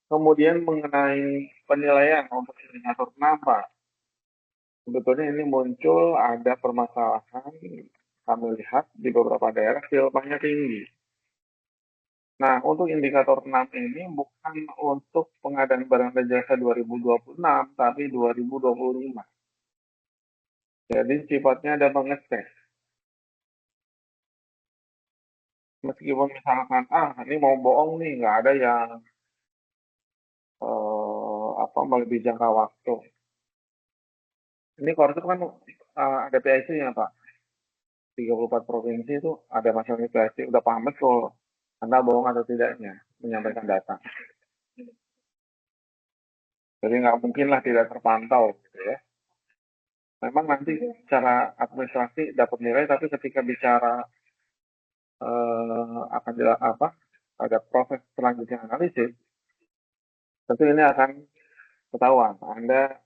Kemudian mengenai penilaian untuk indikator kenapa, sebetulnya ini muncul ada permasalahan kami lihat di beberapa daerah silpanya tinggi. Nah, untuk indikator 6 ini bukan untuk pengadaan barang dan jasa 2026, tapi 2025. Jadi sifatnya ada mengecek. Meskipun misalkan, ini mau bohong nih, nggak ada yang melebihi jangka waktu. Ini Korsup kan ada PIC-nya Pak. 34 provinsi itu ada masalah PIC, udah paham betul Anda bohong atau tidaknya menyampaikan data. Jadi nggak mungkin lah tidak terpantau gitu ya. Memang nanti secara administrasi dapat nilai, tapi ketika bicara akan ada proses selanjutnya analisis, tentu ini akan ketahuan Anda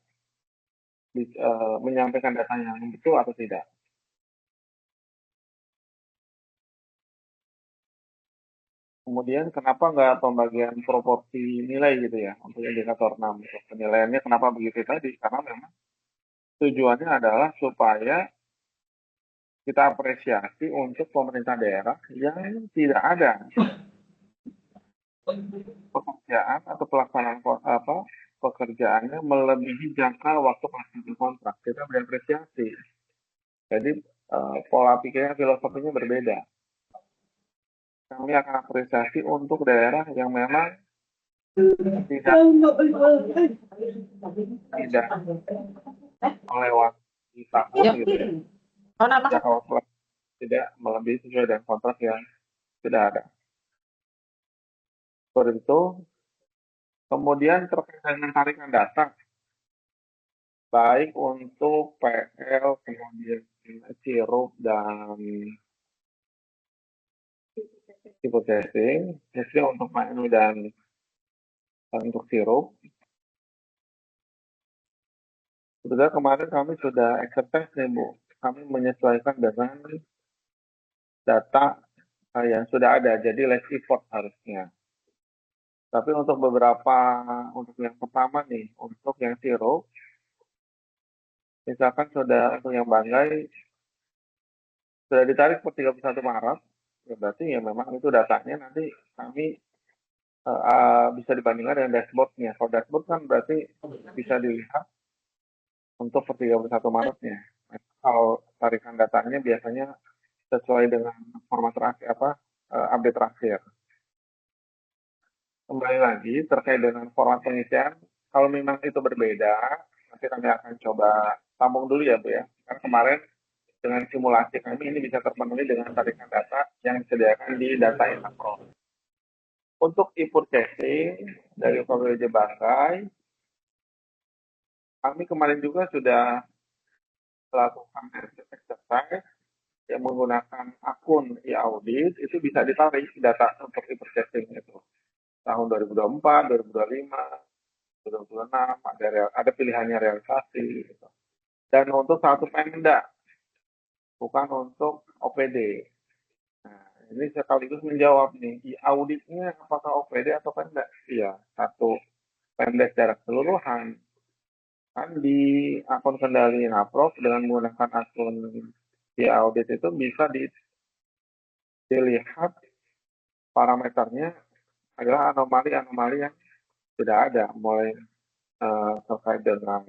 menyampaikan data yang betul atau tidak. Kemudian kenapa nggak pembagian proporsi nilai gitu ya untuk indikator 6? Penilaiannya kenapa begitu tadi? Karena memang tujuannya adalah supaya kita apresiasi untuk pemerintah daerah yang tidak ada pekerjaan atau pelaksanaan pekerjaannya melebihi jangka waktu pelaksanaan kontrak. Kita berapresiasi. Jadi pola pikirnya, filosofinya berbeda. Kami akan apresiasi untuk daerah yang memang tidak melewati tahun gitu ya. Jangka waktu tidak melebihi sesuai dengan kontrak yang tidak ada. Seperti itu, Kemudian terkait dengan tarikan data, baik untuk PL, kemudian sirup dan hipotesis, khususnya untuk PNU dan untuk sirup. Sebetulnya kemarin kami sudah exercise nih Bu, kami menyesuaikan dengan data yang sudah ada, jadi less effort harusnya. Tapi untuk beberapa, untuk yang pertama nih, untuk yang sirup, misalkan sudah untuk yang banggai sudah ditarik per 31 Maret, ya berarti ya memang itu datanya nanti kami bisa dibandingkan dengan dashboardnya. Kalau dashboard kan berarti bisa dilihat untuk per 31 Maretnya. Nah, kalau tarikan datanya biasanya sesuai dengan format terakhir update terakhir. Kembali lagi terkait dengan format pengisian, kalau memang itu berbeda, nanti kami akan coba sambung dulu ya Bu ya. Karena kemarin dengan simulasi kami ini bisa terpenuhi dengan tarikan data yang disediakan di data Inapro. Untuk e-purchasing dari UKBPJ Banggai, kami kemarin juga sudah melakukan exercise yang menggunakan akun e-audit, itu bisa ditarik data untuk e-purchasing itu. Tahun 2024, 2025, 2026, ada pilihannya realisasi. Gitu. Dan untuk satu Pemda, bukan untuk OPD. Nah, ini sekaligus menjawab nih, auditnya apakah OPD atau Pemda? Iya, satu Pemda secara keseluruhan. Kan di akun kendali Naprov dengan menggunakan akun audit itu bisa dilihat parameternya adalah anomali-anomali yang sudah ada, mulai terkait dengan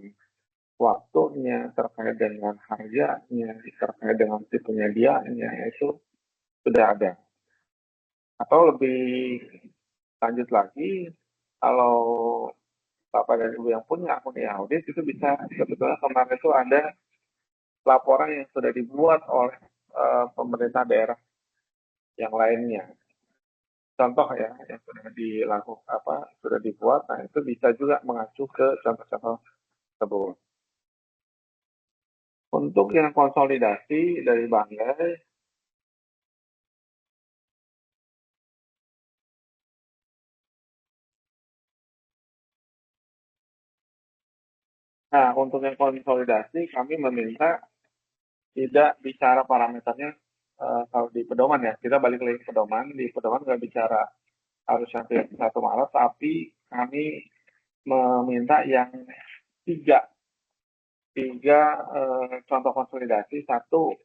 waktunya, terkait dengan harganya, terkait dengan si penyediaannya, itu sudah ada. Atau lebih lanjut lagi, kalau Bapak dan Ibu yang punya akun e-audit itu bisa, sebetulnya kemarin itu ada laporan yang sudah dibuat oleh pemerintah daerah yang lainnya. Contoh ya, yang sudah dilakukan, sudah dibuat, nah itu bisa juga mengacu ke contoh-contoh tersebut. Untuk yang konsolidasi dari Banggai, nah untuk yang konsolidasi kami meminta tidak bicara parameternya kalau di pedoman ya, kita balik lagi ke pedoman, di pedoman nggak bicara harus sampai 1 Maret, tapi kami meminta yang tiga contoh konsolidasi. Satu,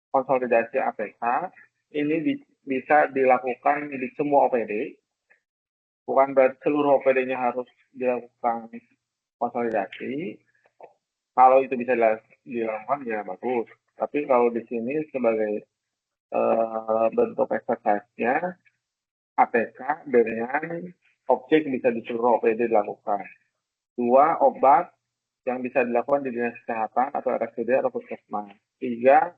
konsolidasi APK, ini bisa dilakukan di semua OPD, bukan berarti seluruh OPD-nya harus dilakukan konsolidasi. Kalau itu bisa dilakukan ya bagus, tapi kalau di sini sebagai bentuk exercise-nya, APK dengan objek bisa di seluruh OPD dilakukan. 2, obat yang bisa dilakukan di dinas kesehatan atau RSUD atau puskesmas. 3,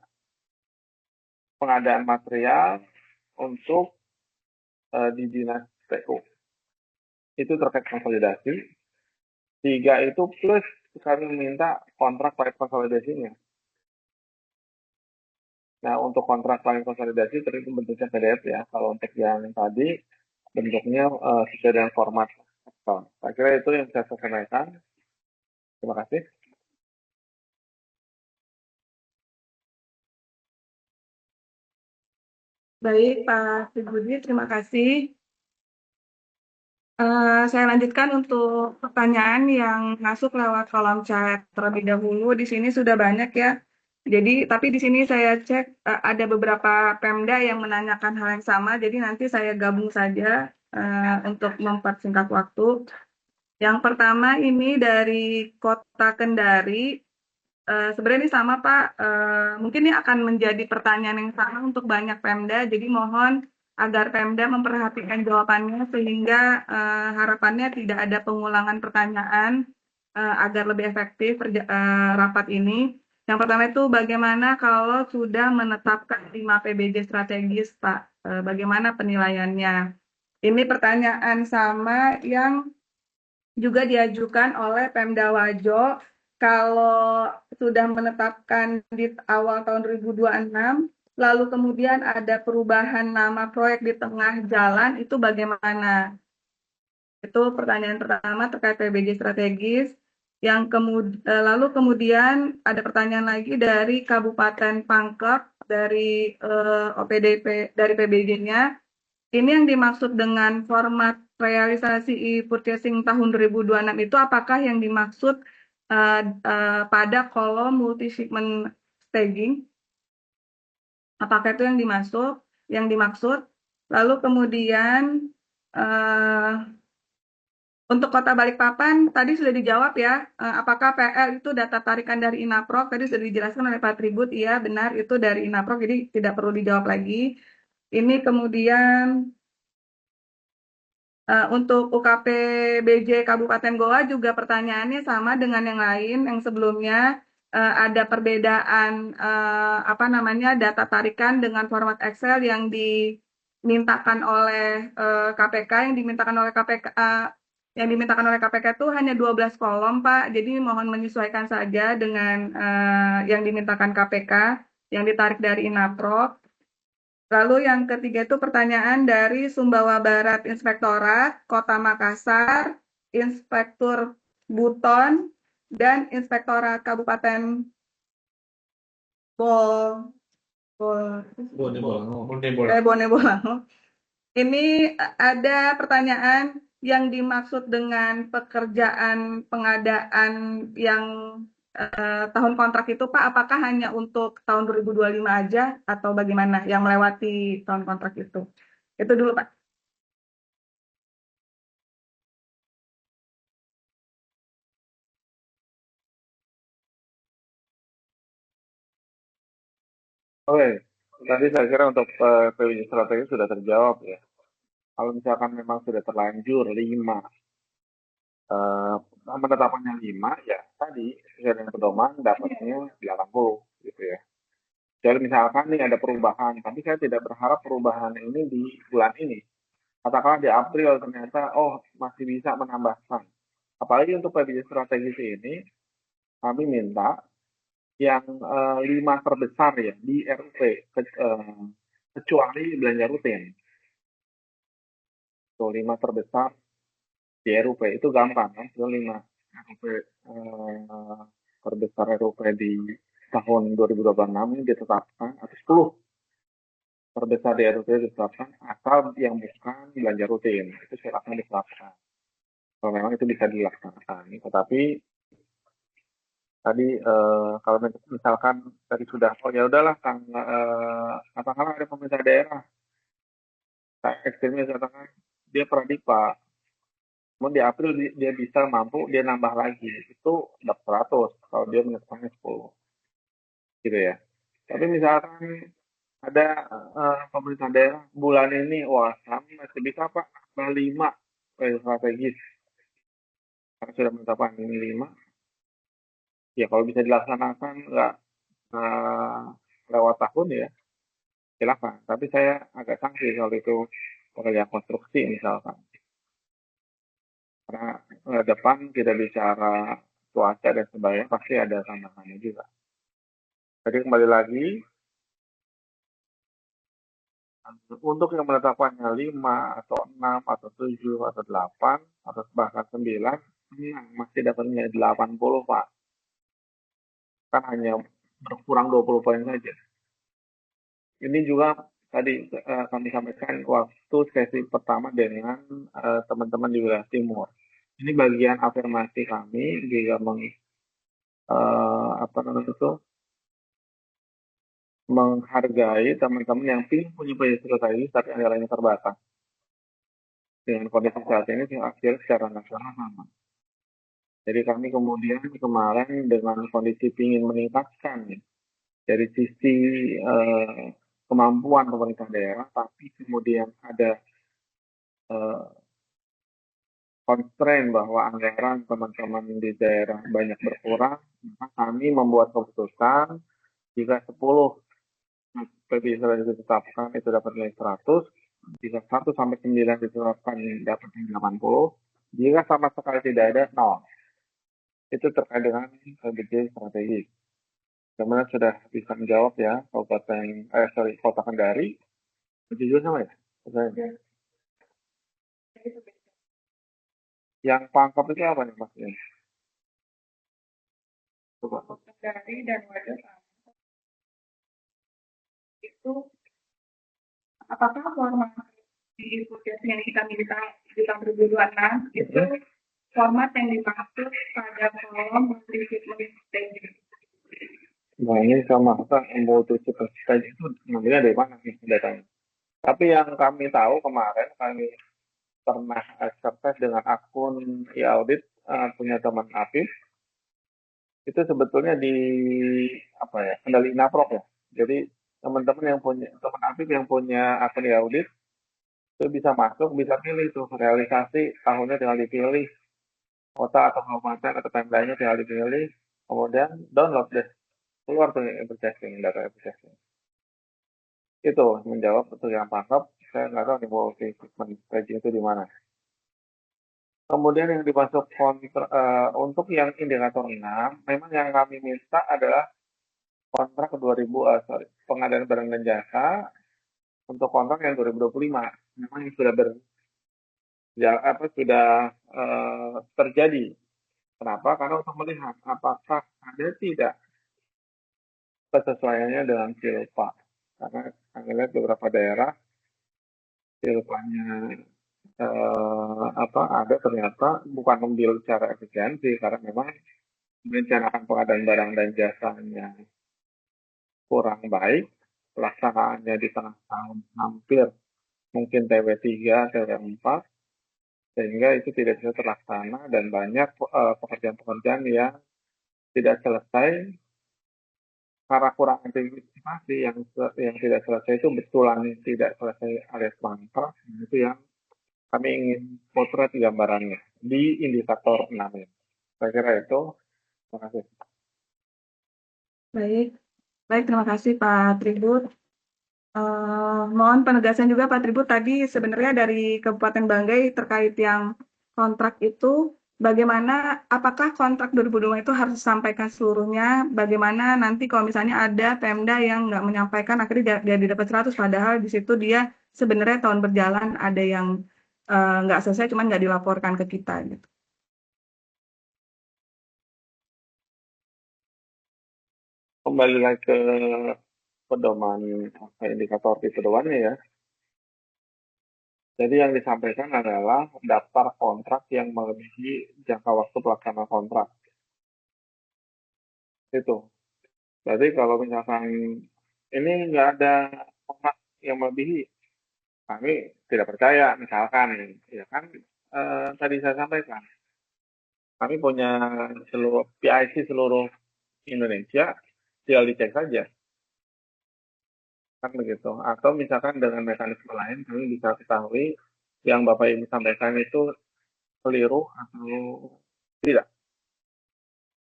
pengadaan material untuk di dinas PU. Itu terkait konsolidasi. 3 itu plus kami meminta kontrak paket konsolidasinya. Nah, untuk kontrak paket konsolidasi itu bentuknya PDF ya. Kalau untuk yang tadi bentuknya sesuai dengan format Excel. Saya kira itu yang saya sampaikan. Terima kasih. Baik, Pak Budi, terima kasih. Saya lanjutkan untuk pertanyaan yang masuk lewat kolom chat terlebih dahulu. Di sini sudah banyak ya. Jadi, tapi di sini saya cek ada beberapa Pemda yang menanyakan hal yang sama. Jadi nanti saya gabung saja untuk mempersingkat waktu. Yang pertama ini dari Kota Kendari. Sebenarnya ini sama Pak. Mungkin ini akan menjadi pertanyaan yang sama untuk banyak Pemda. Jadi mohon agar Pemda memperhatikan jawabannya sehingga harapannya tidak ada pengulangan pertanyaan agar lebih efektif rapat ini. Yang pertama itu bagaimana kalau sudah menetapkan 5 PBJ strategis, Pak? Bagaimana penilaiannya? Ini pertanyaan sama yang juga diajukan oleh Pemda Wajo. Kalau sudah menetapkan di awal tahun 2026, lalu kemudian ada perubahan nama proyek di tengah jalan, itu bagaimana? Itu pertanyaan pertama terkait PBJ strategis. Lalu kemudian ada pertanyaan lagi dari Kabupaten Pangkep, dari OPDP, dari PBJ-nya. Ini yang dimaksud dengan format realisasi e-purchasing tahun 2026 itu apakah yang dimaksud pada kolom multi-shipment staging? Apakah itu yang dimaksud? Lalu kemudian untuk Kota Balikpapan tadi sudah dijawab ya, apakah PL itu data tarikan dari Inaprok? Tadi sudah dijelaskan oleh Pak Tribut, iya benar itu dari Inaprok, jadi tidak perlu dijawab lagi. Ini kemudian untuk UKP BJ Kabupaten Goa juga pertanyaannya sama dengan yang lain yang sebelumnya. Ada perbedaan data tarikan dengan format Excel yang dimintakan oleh KPK, yang dimintakan oleh KPK itu hanya 12 kolom, Pak. Jadi mohon menyesuaikan saja dengan yang dimintakan KPK yang ditarik dari Inaprok. Lalu yang ketiga itu pertanyaan dari Sumbawa Barat Inspektorat, Kota Makassar, Inspektur Buton, dan Inspektorat Kabupaten Bone Bolango. Ini ada pertanyaan yang dimaksud dengan pekerjaan pengadaan yang tahun kontrak itu Pak, apakah hanya untuk tahun 2025 aja atau bagaimana yang melewati tahun kontrak itu? Itu dulu Pak. Oke, tadi saya kira untuk PBJ strategi sudah terjawab ya. Kalau misalkan memang sudah terlanjur 5, menetapkannya 5, ya tadi sesuai dengan pedoman dapatnya 80 gitu ya. Jadi misalkan nih ada perubahan, tapi saya tidak berharap perubahan ini di bulan ini. Katakanlah di April ternyata, masih bisa menambahkan. Apalagi untuk PBJ strategis ini, kami minta yang 5 terbesar ya di RUP, kecuali belanja rutin. Tuh 5 terbesar di RUP itu gampang kan, itu 5 RUP terbesar RUP di tahun 2026 ini ditetapkan, atau 10 terbesar di RUP ditetapkan, asal yang bukan belanja rutin itu silakan ditetapkan. Kalau memang itu bisa dilaksanakan, tetapi tadi kalau misalkan tadi sudah ya udahlah katakanlah ada pemerintah daerah ekstrimnya katakan dia pradipa, kemudian di April dia bisa mampu dia nambah lagi, itu dapat 100 kalau dia menetapkannya 10 gitu ya. Tapi misalkan ada pemerintah daerah bulan ini kami masih bisa Pak 5 strategis karena sudah menetapkan ini 5, ya kalau bisa dilaksanakan nggak lewat tahun ya silakan. Tapi saya agak sanksi kalau itu pekerjaan konstruksi misalkan, karena depan kita bicara cuaca dan sebagainya pasti ada tantangannya juga. Jadi kembali lagi, untuk yang menetapkannya 5 atau 6 atau 7 atau 8 atau bahkan 9, masih dapatnya 80 Pak. Kan hanya berkurang 20 poin saja. Ini juga tadi kami sampaikan waktu sesi pertama dengan teman-teman di wilayah timur. Ini bagian afirmasi kami juga menghargai teman-teman yang punya proyek strategis tapi anggarannya terbatas. Dengan kondisi saat ini akhir secara nasional sama. Jadi kami kemudian kemarin dengan kondisi ingin meningkatkan ya, dari sisi kemampuan pemerintah daerah, tapi kemudian ada constraint bahwa anggaran teman-teman di daerah banyak berkurang, maka kami membuat keputusan jika 10 PBJ strategis ditetapkan itu dapat nilai 100, jika 1 sampai 9 ditetapkan dapat 80, Jika sama sekali tidak ada, nol. Itu terkait dengan budget strategi. Teman sudah bisa menjawab ya, Kota Kendari. Jujur sama ya? Yang pangkep itu apa nih maksudnya? Coba. Kendari dan Wadas itu apakah format di infografis yang kita minta di tahun 2026 itu format yang dimaksud pada kolom multi-segment staging? Nah ini sama multi-segment staging itu namanya dari mana nih datanya? Tapi yang kami tahu kemarin kami pernah exercise dengan akun e-audit punya teman Afif, itu sebetulnya di Kendali Inaprok ya. Jadi teman-teman yang punya teman Afif yang punya akun e-audit itu bisa masuk, bisa pilih tuh realisasi tahunnya tinggal dipilih, kota atau kabupaten atau pemdanya tinggal dipilih, kemudian download deh, keluar tuh data advertising. Itu menjawab untuk yang pangkep. Saya nggak tahu nih multi-segment staging itu di mana. Kemudian yang dimasuk untuk yang indikator 6, memang yang kami minta adalah kontrak pengadaan barang dan jasa untuk kontrak yang 2025. Memang yang sudah terjadi. Kenapa? Karena untuk melihat apakah ada tidak kesesuaiannya dengan silpa. Karena kami lihat beberapa daerah silpanya ada ternyata bukan membuild secara efisiensi karena memang merencanakan pengadaan barang dan jasanya kurang baik, pelaksanaannya di tengah tahun hampir mungkin TW3, TW4, sehingga itu tidak bisa terlaksana dan banyak pekerjaan-pekerjaan yang tidak selesai karena kurang antisipasi. Yang tidak selesai itu betulan tidak selesai alias mangkrak. Itu yang kami ingin potret gambarannya di indikator 6 ya. Saya kira itu. Terima kasih. Baik, terima kasih Pak Tribut. Mohon penegasan juga Pak Tribut, tadi sebenarnya dari Kabupaten Banggai terkait yang kontrak itu, bagaimana, apakah kontrak 2025 itu harus disampaikan seluruhnya, bagaimana nanti kalau misalnya ada Pemda yang nggak menyampaikan, akhirnya dia dapat 100, padahal di situ dia sebenarnya tahun berjalan ada yang nggak selesai, cuman nggak dilaporkan ke kita gitu. Kembali lagi ke pedoman indikator di pedomannya ya. Jadi yang disampaikan adalah daftar kontrak yang melebihi jangka waktu pelaksana kontrak. Itu. Jadi kalau misalkan ini nggak ada kontrak yang melebihi, kami tidak percaya. Misalkan, ya kan tadi saya sampaikan, kami punya seluruh PIC seluruh Indonesia, tinggal dicek saja. Kan begitu. Atau misalkan dengan mekanisme lain, kami bisa ketahui yang Bapak Ibu sampaikan itu keliru atau tidak.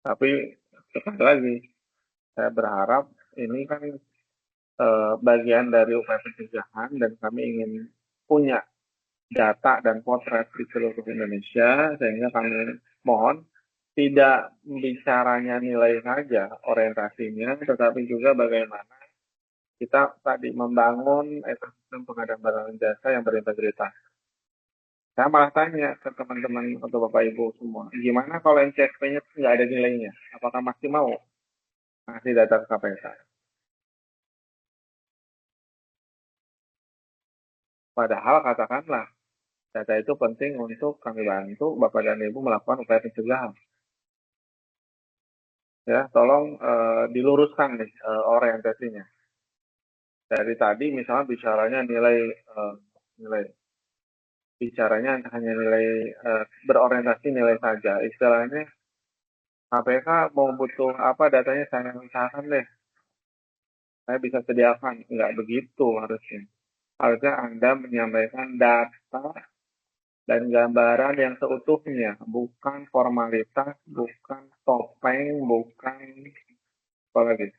Tapi sekali lagi, saya berharap ini kan bagian dari upaya pencegahan dan kami ingin punya data dan potret di seluruh Indonesia, sehingga kami mohon tidak bicaranya nilai saja orientasinya, tetapi juga bagaimana kita tadi membangun ekosistem pengadaan barang dan jasa yang berintegritas. Saya malah tanya ke teman-teman atau Bapak Ibu semua, gimana kalau NCSP-nya nggak ada nilainya? Apakah masih mau ngasih data ke KPK? Padahal katakanlah, data itu penting untuk kami bantu Bapak dan Ibu melakukan upaya pencegahan. Ya, tolong diluruskan nih orientasinya. Dari tadi misalnya bicaranya bicaranya hanya nilai berorientasi nilai saja. Istilahnya KPK mau butuh apa datanya saya usahakan deh. Saya bisa sediakan. Nggak begitu harusnya. Harusnya Anda menyampaikan data dan gambaran yang seutuhnya, bukan formalitas, bukan topeng, bukan apa lagi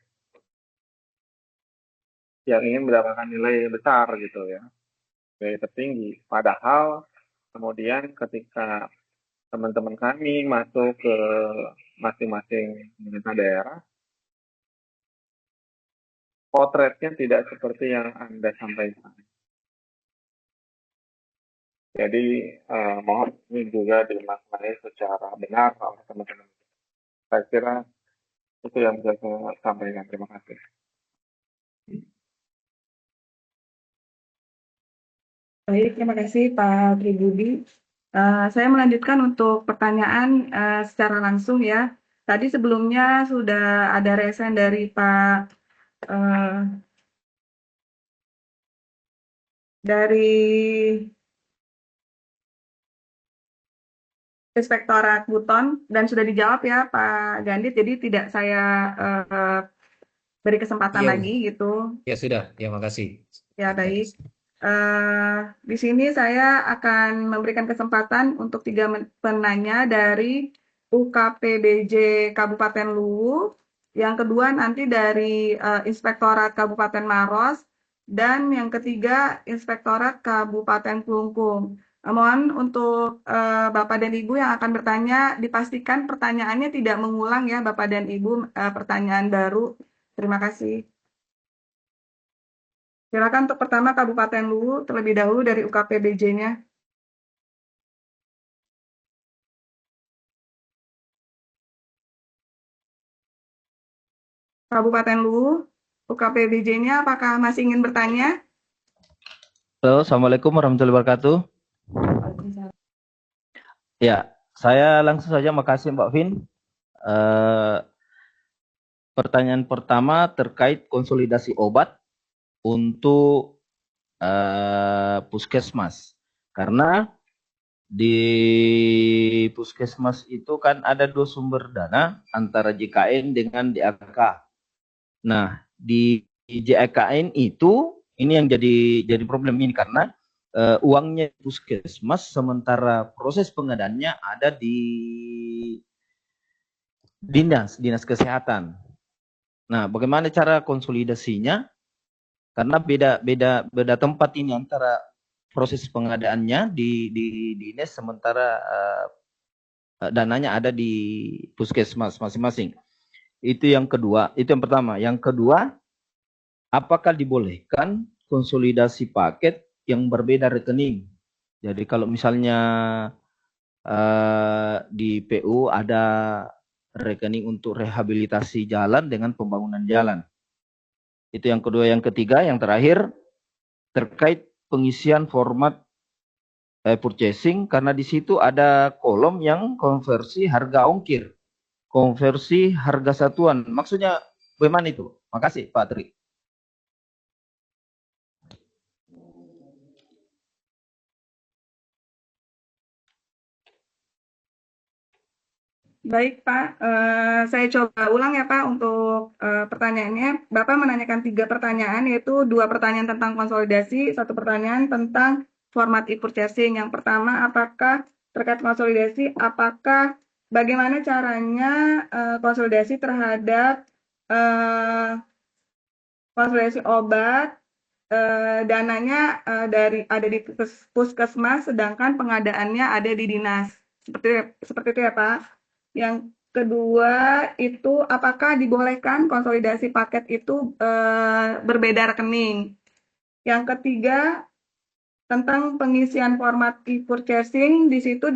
yang ingin mendapatkan nilai besar gitu ya, nilai tertinggi. Padahal kemudian ketika teman-teman kami masuk ke masing-masing pemerintah daerah, potretnya tidak seperti yang Anda sampaikan. Jadi mohon ini juga dimaknai secara benar oleh teman-teman. Saya kira itu yang bisa saya sampaikan. Terima kasih. Baik, terima kasih Pak Tribudi. Saya melanjutkan untuk pertanyaan secara langsung ya. Tadi sebelumnya sudah ada resen dari Pak dari Inspektorat Buton dan sudah dijawab ya Pak Gandit, jadi tidak saya beri kesempatan Iya, Bu. lagi gitu. Ya sudah, ya makasih. Ya baik. Di sini saya akan memberikan kesempatan untuk 3 penanya dari UKPBJ Kabupaten Luwu, yang kedua nanti dari Inspektorat Kabupaten Maros, dan yang ketiga Inspektorat Kabupaten Klungkung. Mohon untuk Bapak dan Ibu yang akan bertanya, dipastikan pertanyaannya tidak mengulang ya Bapak dan Ibu, pertanyaan baru. Terima kasih. Silakan untuk pertama Kabupaten Luwu terlebih dahulu dari UKPBJ-nya. Kabupaten Luwu, UKPBJ-nya apakah masih ingin bertanya? Halo, Assalamualaikum warahmatullahi wabarakatuh. Ya, saya langsung saja makasih Mbak Vin. Pertanyaan pertama terkait konsolidasi obat untuk puskesmas. Karena di puskesmas itu kan ada 2 sumber dana antara JKN dengan DAK. Nah, di JKN itu ini yang jadi problem ini karena uangnya puskesmas sementara proses pengadaannya ada di dinas kesehatan. Nah, bagaimana cara konsolidasinya? Karena beda tempat ini antara proses pengadaannya di dinas sementara dananya ada di puskesmas masing-masing. Itu yang kedua, itu yang pertama. Yang kedua, apakah dibolehkan konsolidasi paket yang berbeda rekening? Jadi kalau misalnya di PU ada rekening untuk rehabilitasi jalan dengan pembangunan jalan. Itu yang kedua. Yang ketiga, yang terakhir, terkait pengisian format purchasing, karena di situ ada kolom yang konversi harga ongkir, konversi harga satuan. Maksudnya bagaimana itu? Makasih Pak Tri. Baik Pak, saya coba ulang ya Pak untuk pertanyaannya. Bapak menanyakan 3 pertanyaan, yaitu 2 pertanyaan tentang konsolidasi, 1 pertanyaan tentang format e-purchasing. Yang pertama, apakah terkait konsolidasi, bagaimana caranya konsolidasi terhadap konsolidasi obat, dananya ada di puskesmas, sedangkan pengadaannya ada di dinas. Seperti itu ya Pak. Yang kedua itu apakah dibolehkan konsolidasi paket itu berbeda rekening. Yang ketiga tentang pengisian format e-purchasing, di situ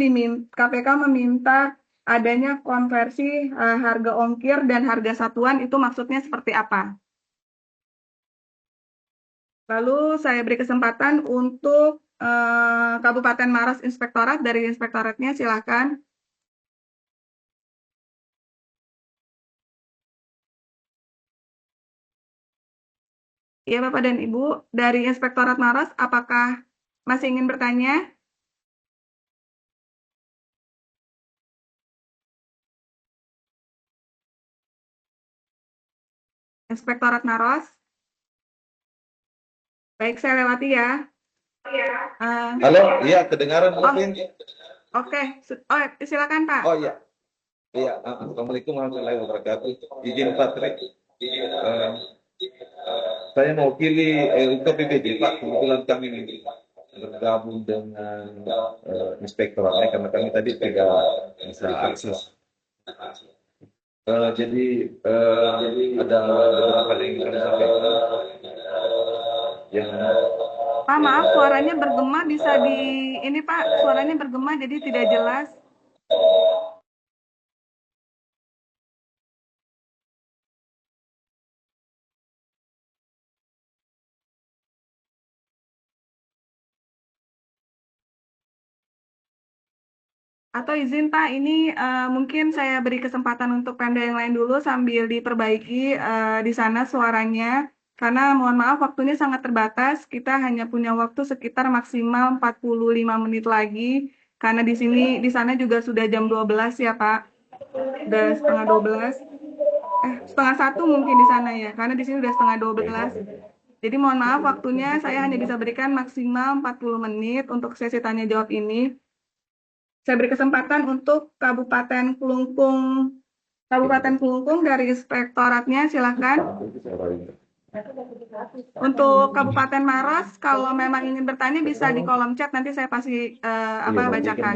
KPK meminta adanya konversi harga ongkir dan harga satuan, itu maksudnya seperti apa? Lalu saya beri kesempatan untuk Kabupaten Maros Inspektorat, dari Inspektoratnya silakan. Iya Bapak dan Ibu, dari Inspektorat Maros, apakah masih ingin bertanya? Inspektorat Maros? Baik, saya lewati ya. Halo, iya kedengaran mungkin. Oke, silakan Pak. Oh iya, iya. Assalamualaikum warahmatullahi wabarakatuh. Izin Pak Tri. Saya mewakili UKPBJ Pak. Kebetulan kami gabung dengan inspektoratnya karena kami tadi tidak bisa akses. Jadi ada beberapa yang ingin kami sampaikan. Yang Pak, maaf suaranya bergema, bisa di ini Pak, suaranya bergema jadi tidak jelas. Atau izin Pak, ini mungkin saya beri kesempatan untuk Pemda yang lain dulu sambil diperbaiki di sana suaranya. Karena mohon maaf waktunya sangat terbatas, kita hanya punya waktu sekitar maksimal 45 menit lagi. Karena di sana juga sudah jam 12 ya Pak. Udah setengah 12. Setengah 1 mungkin di sana ya, karena di sini udah setengah 12. Jadi mohon maaf waktunya saya hanya bisa berikan maksimal 40 menit untuk sesi tanya jawab ini. Saya beri kesempatan untuk Kabupaten Kelungkung dari inspektoratnya, silakan. Untuk Kabupaten Maros, kalau memang ingin bertanya bisa di kolom chat, nanti saya pasti bacakan.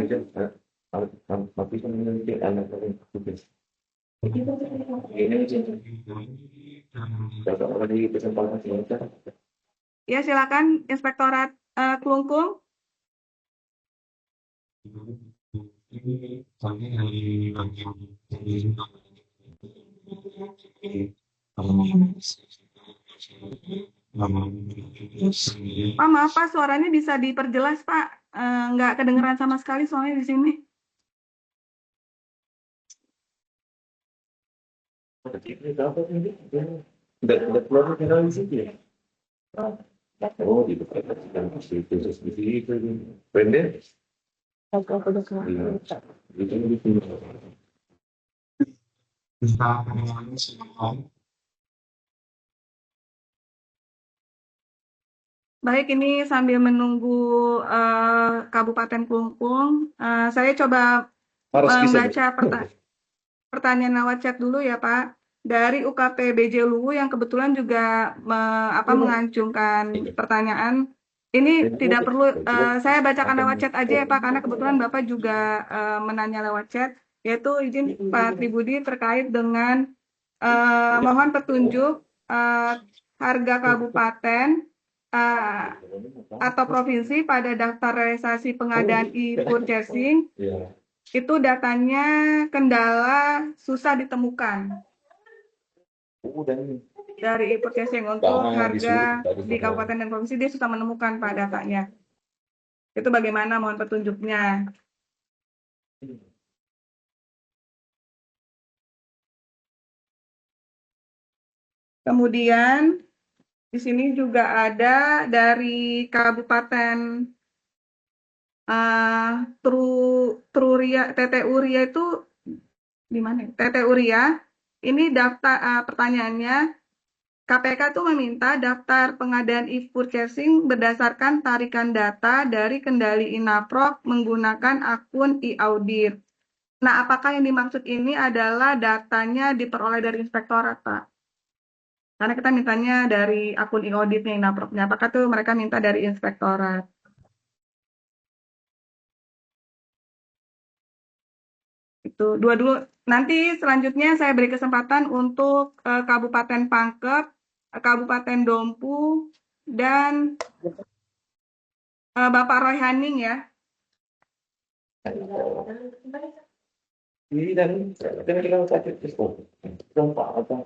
Ya, silakan Inspektorat Kelungkung. Pak, maaf Pak, suaranya bisa diperjelas Pak. Nggak kedengeran sama sekali soalnya di sini. Udah keluar dari situ ya? Oh, di dekat khusus di sini pendek. Baik, ini sambil menunggu Kabupaten Kelungkung, saya coba membaca pertanyaan lewat chat dulu ya Pak. Dari UKP BJ Luwu yang kebetulan juga mengajukan pertanyaan. Ini tidak perlu saya bacakan lewat chat aja ya Pak, karena kebetulan Bapak juga menanya lewat chat, yaitu izin Pak Tribudi terkait dengan mohon petunjuk harga kabupaten atau provinsi pada daftar realisasi pengadaan e-purchasing. Itu datanya kendala susah ditemukan dari e-purchasing untuk harga di kabupaten dan provinsi, dia susah menemukan Pak datanya. Itu bagaimana, mohon petunjuknya. Kemudian di sini juga ada dari Kabupaten TT Uria itu di mana? TT Uria. Ini daftar pertanyaannya, KPK tuh meminta daftar pengadaan e-purchasing berdasarkan tarikan data dari kendali Inaprok menggunakan akun e-audit. Nah, apakah yang dimaksud ini adalah datanya diperoleh dari inspektorat, Pak? Karena kita mintanya dari akun e-auditnya Inaproknya. Apakah tuh mereka minta dari inspektorat? Itu dua dulu. Nanti selanjutnya saya beri kesempatan untuk Kabupaten Pangkep, Kabupaten Dompu, dan Bapak Roy Haning ya. Ini dan kita sakit itu. Dompak apa?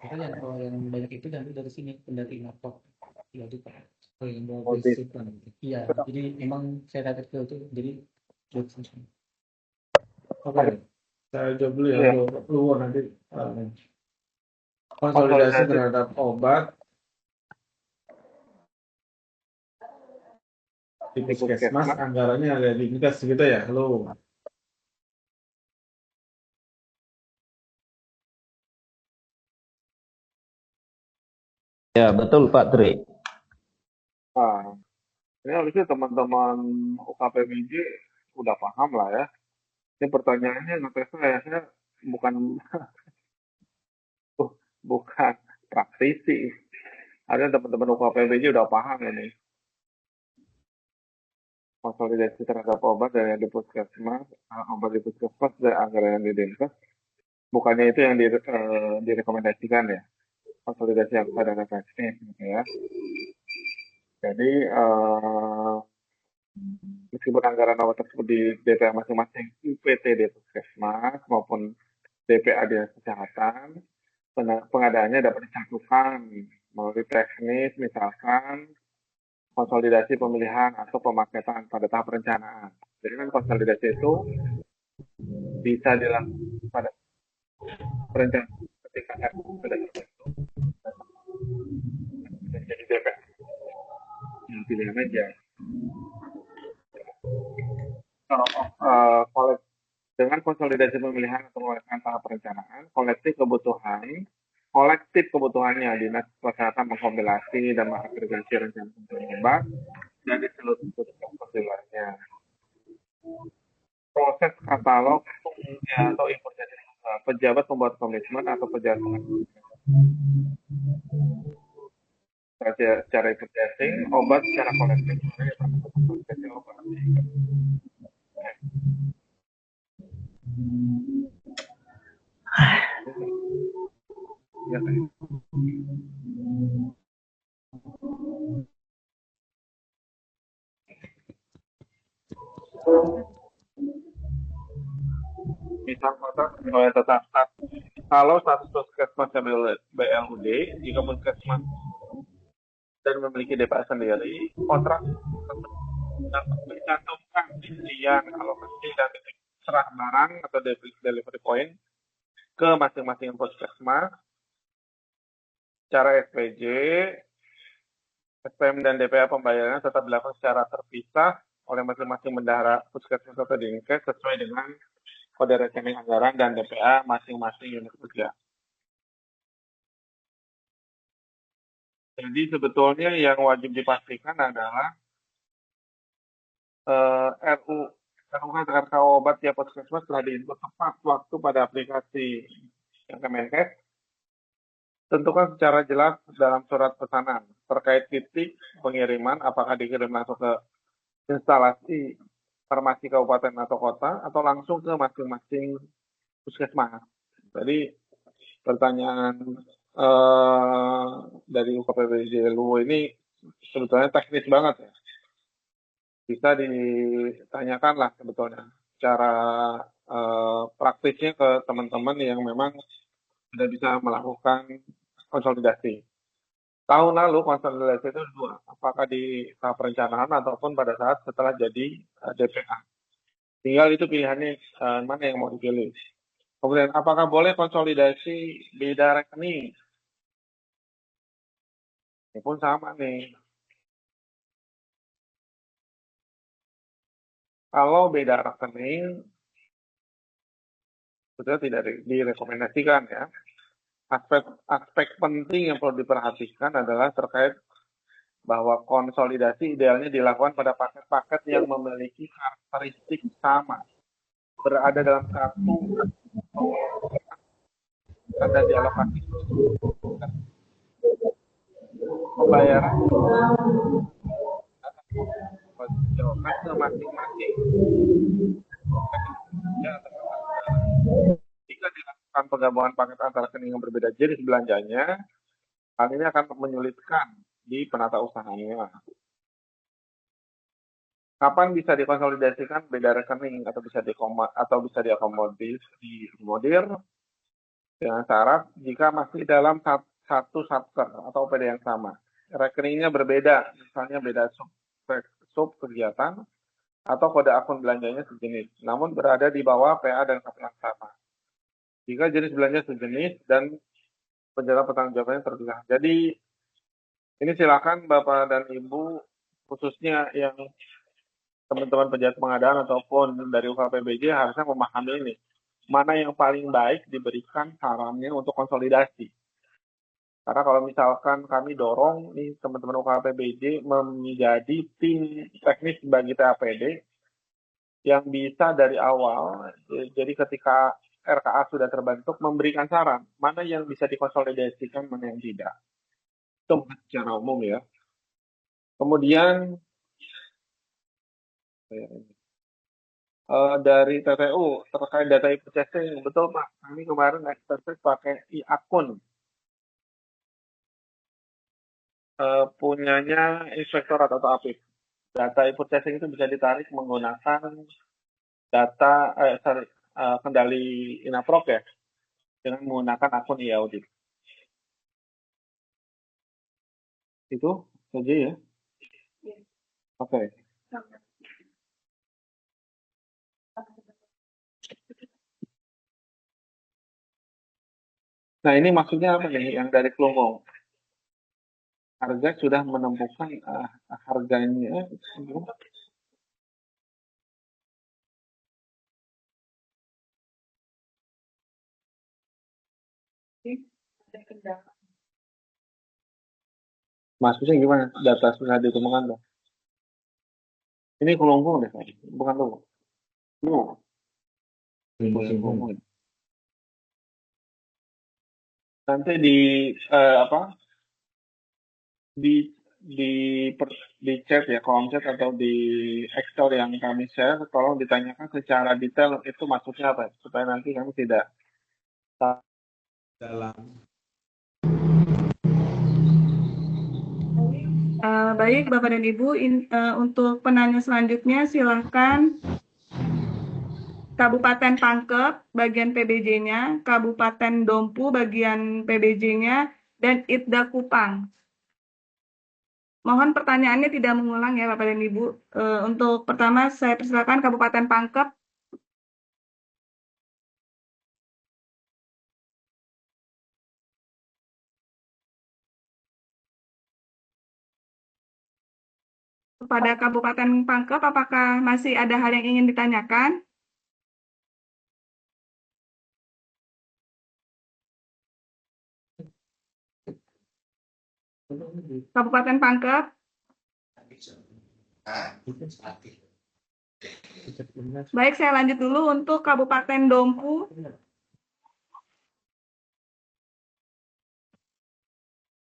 Kalau yang banyak itu nanti dari sini kendali laptop. Ya itu Pak. Yang iya, jadi memang saya kaget itu jadi Oke, saya jawab dulu ya, keluar nanti konsolidasi terhadap obat di puskesmas, anggarannya ada di Dinkes gitu ya. Halo. Ya, betul Pak Tri. Nah, ini harusnya teman-teman UKPBJ udah paham lah ya. Ini pertanyaannya ngetes saya bukan bukan risih. Ada teman-teman UKPBJ udah paham ini. Konsolidasi terhadap obat dari yang di puskesmas, obat di puskesmas dan anggaran yang di Dinkes. Bukannya itu yang direkomendasikan ya. Konsolidasi yang pada efektif gitu ya. Jadi meskipun anggaran obat tersebut di DPA masing-masing UPT puskesmas maupun DPA Dinas Kesehatan, pengadaannya dapat disatukan melalui teknis misalkan konsolidasi pemilihan atau pemaketan pada tahap perencanaan. Jadi kan konsolidasi itu bisa dilakukan pada perencanaan ketika RUU sudah terbentuk dan jadi DPA. Yang pilihan aja. Kalau dengan konsolidasi pemilihan atau pemilihan tahap perencanaan, kolektif kebutuhannya Dinas Kesehatan mengkompilasi dan mengagregasi rencana pencarian obat dari seluruh lainnya. Proses katalog atau importasi pejabat membuat komitmen atau pejabat secara importasi obat secara kolektif obat. Ya, misal tetap kalau status puskesmas BLUD, jika puskesmas dan memiliki DPA sendiri, kontrak mencantumkan rincian alokasi dan serah barang atau delivery point ke masing-masing puskesmas secara SPJ, SPM dan DPA pembayarannya tetap dilakukan secara terpisah oleh masing-masing bendahara puskesmas atau Dinkes sesuai dengan kode rekening anggaran dan DPA masing-masing unit kerja. Jadi sebetulnya yang wajib dipastikan adalah RKO obat tiap puskesmas telah diinput tepat waktu pada aplikasi yang Kemenkes. Tentukan secara jelas dalam surat pesanan terkait titik pengiriman, apakah dikirim langsung ke instalasi farmasi kabupaten atau kota atau langsung ke masing-masing puskesmas. Jadi pertanyaan dari UKPBJ LUU ini sebetulnya teknis banget ya. Bisa ditanyakan lah sebetulnya cara praktisnya ke teman-teman yang memang sudah bisa melakukan konsolidasi. Tahun lalu konsolidasi itu dua, apakah di tahap perencanaan ataupun pada saat setelah jadi DPA. Tinggal itu pilihannya mana yang mau dipilih. Kemudian apakah boleh konsolidasi beda rekening? Ini pun sama nih. Kalau beda rekening, sudah tidak direkomendasikan ya. Aspek penting yang perlu diperhatikan adalah terkait bahwa konsolidasi idealnya dilakukan pada paket-paket yang memiliki karakteristik sama, berada dalam satu dan dialokasi pembayaran ke masing-masing. Jika dilakukan penggabungan paket antara rekening yang berbeda jenis belanjanya, hal ini akan menyulitkan di penata usahanya. Kapan bisa dikonsolidasikan beda rekening atau bisa diakomodir dengan syarat jika masih dalam satu satker atau OPD yang sama. Rekeningnya berbeda, misalnya beda sub kegiatan atau kode akun belanjanya sejenis, namun berada di bawah PA dan KP yang sama. Jika jenis belanja sejenis dan penjara pertanggungjawabannya terpisah. Jadi ini silakan Bapak dan Ibu, khususnya yang teman-teman pejabat pengadaan ataupun dari UKPBJ harusnya memahami ini. Mana yang paling baik diberikan sarannya untuk konsolidasi. Karena kalau misalkan kami dorong nih teman-teman UKPBJ menjadi tim teknis bagi TAPD yang bisa dari awal, jadi ketika RKA sudah terbentuk memberikan saran mana yang bisa dikonsolidasikan, mana yang tidak. Itu secara umum ya. Kemudian dari TTU terkait data e-purchasing, betul Pak, kami kemarin ekspert pakai e-akun punyanya inspektorat atau APIP. Data e-purchasing itu bisa ditarik menggunakan data kendali Inaprok ya, dengan menggunakan akun e-audit. Itu saja ya. Oke. Nah, ini maksudnya apa nih yang dari Kelungkung? Harga sudah menemukan harganya. Maksudnya gimana? Data sudah ditemukan tuh? Ini Kelungkung deh, bukan tuh. Nanti di chat ya, kolom chat atau di Excel yang kami share, tolong ditanyakan secara detail itu maksudnya apa, supaya nanti kami tidak dalam. Baik, Bapak dan Ibu, untuk penanya selanjutnya silahkan Kabupaten Pangkep bagian PBJ-nya, Kabupaten Dompu bagian PBJ-nya, dan Itda Kupang. Mohon pertanyaannya tidak mengulang ya Bapak dan Ibu. Untuk pertama saya persilakan Kabupaten Pangkep. Kepada Kabupaten Pangkep, apakah masih ada hal yang ingin ditanyakan? Kabupaten Pangkep. Baik, saya lanjut dulu untuk Kabupaten Dompu.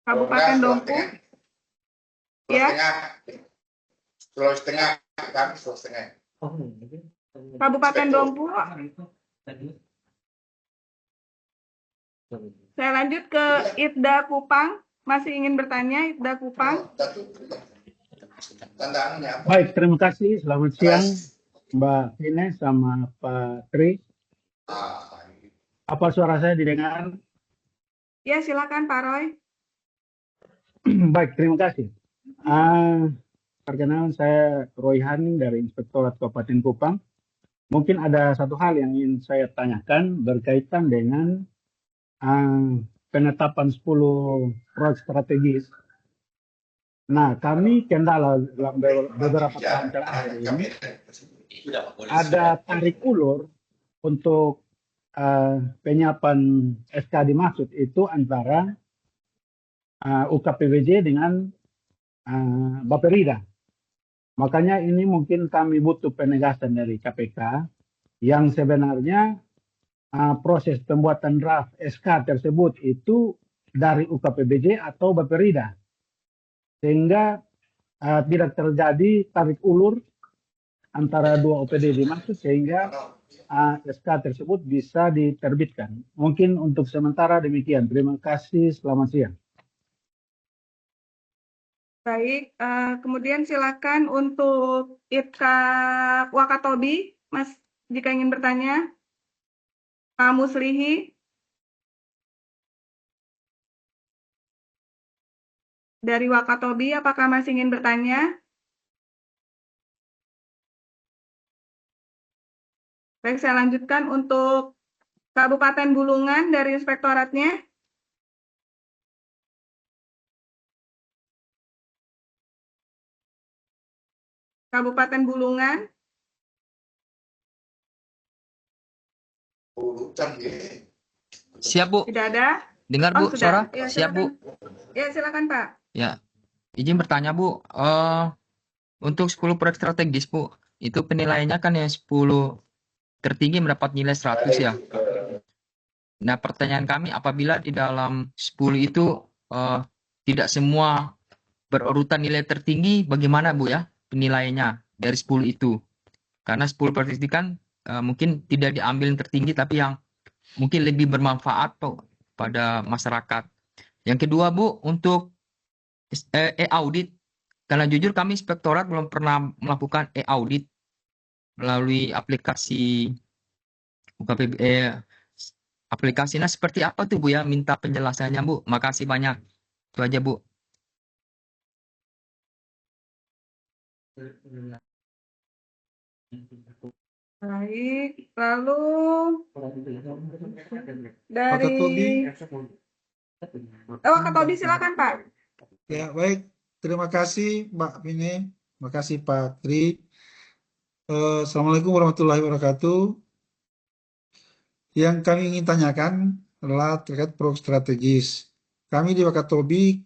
Kabupaten Dompu. Ya. Sulawesi Tengah, kami Sulawesi Tengah. Kabupaten Dompu. Saya lanjut ke Itda Kupang. Masih ingin bertanya, Itda Kupang? Baik, terima kasih. Selamat siang, Mbak Ines sama Pak Tri. Apa suara saya didengar? Ya, silakan Pak Roy. Baik, terima kasih. Perkenalan saya Roy Haning dari Inspektorat Kabupaten Kupang. Mungkin ada satu hal yang ingin saya tanyakan berkaitan dengan penetapan 10 proyek strategis. Nah, kami kendala beberapa tahun terakhir ini ada tarik ulur untuk penyiapan SK dimaksud itu antara UKPBJ dengan Bapperida. Makanya ini mungkin kami butuh penegasan dari KPK yang sebenarnya proses pembuatan draft SK tersebut itu dari UKPBJ atau Bapperida, sehingga tidak terjadi tarik ulur antara dua OPD dimaksud sehingga SK tersebut bisa diterbitkan. Mungkin untuk sementara demikian. Terima kasih. Selamat siang. Baik, kemudian silakan untuk Ipka Wakatobi, Mas, jika ingin bertanya. Pak Muslihi. Dari Wakatobi, apakah masih ingin bertanya? Baik, saya lanjutkan untuk Kabupaten Bulungan dari Inspektoratnya. Kabupaten Bulungan. Siap, Bu. Tidak ada? Dengar, Bu, suara? Ya, Siap, Bu. Ya, silakan, Pak. Ya, izin bertanya, Bu. Untuk 10 proyek strategis, Bu, itu penilaiannya kan yang 10 tertinggi mendapat nilai 100 ya. Nah, pertanyaan kami, apabila di dalam 10 itu tidak semua berurutan nilai tertinggi, bagaimana Bu ya penilaiannya dari 10 itu? Karena 10 proyeksi kan mungkin tidak diambil yang tertinggi, tapi yang mungkin lebih bermanfaat pada masyarakat. Yang kedua Bu, untuk e-audit, karena jujur kami inspektorat belum pernah melakukan e-audit melalui aplikasi UKPB. Aplikasinya seperti apa tuh Bu ya? Minta penjelasannya Bu. Makasih banyak. Itu aja Bu. Baik, lalu Wakatobi. Wakatobi silakan Pak. Ya, baik. Terima kasih Mbak Vine. Terima kasih Pak Tri. Assalamualaikum warahmatullahi wabarakatuh. Yang kami ingin tanyakan adalah terkait proyek strategis. Kami di Wakatobi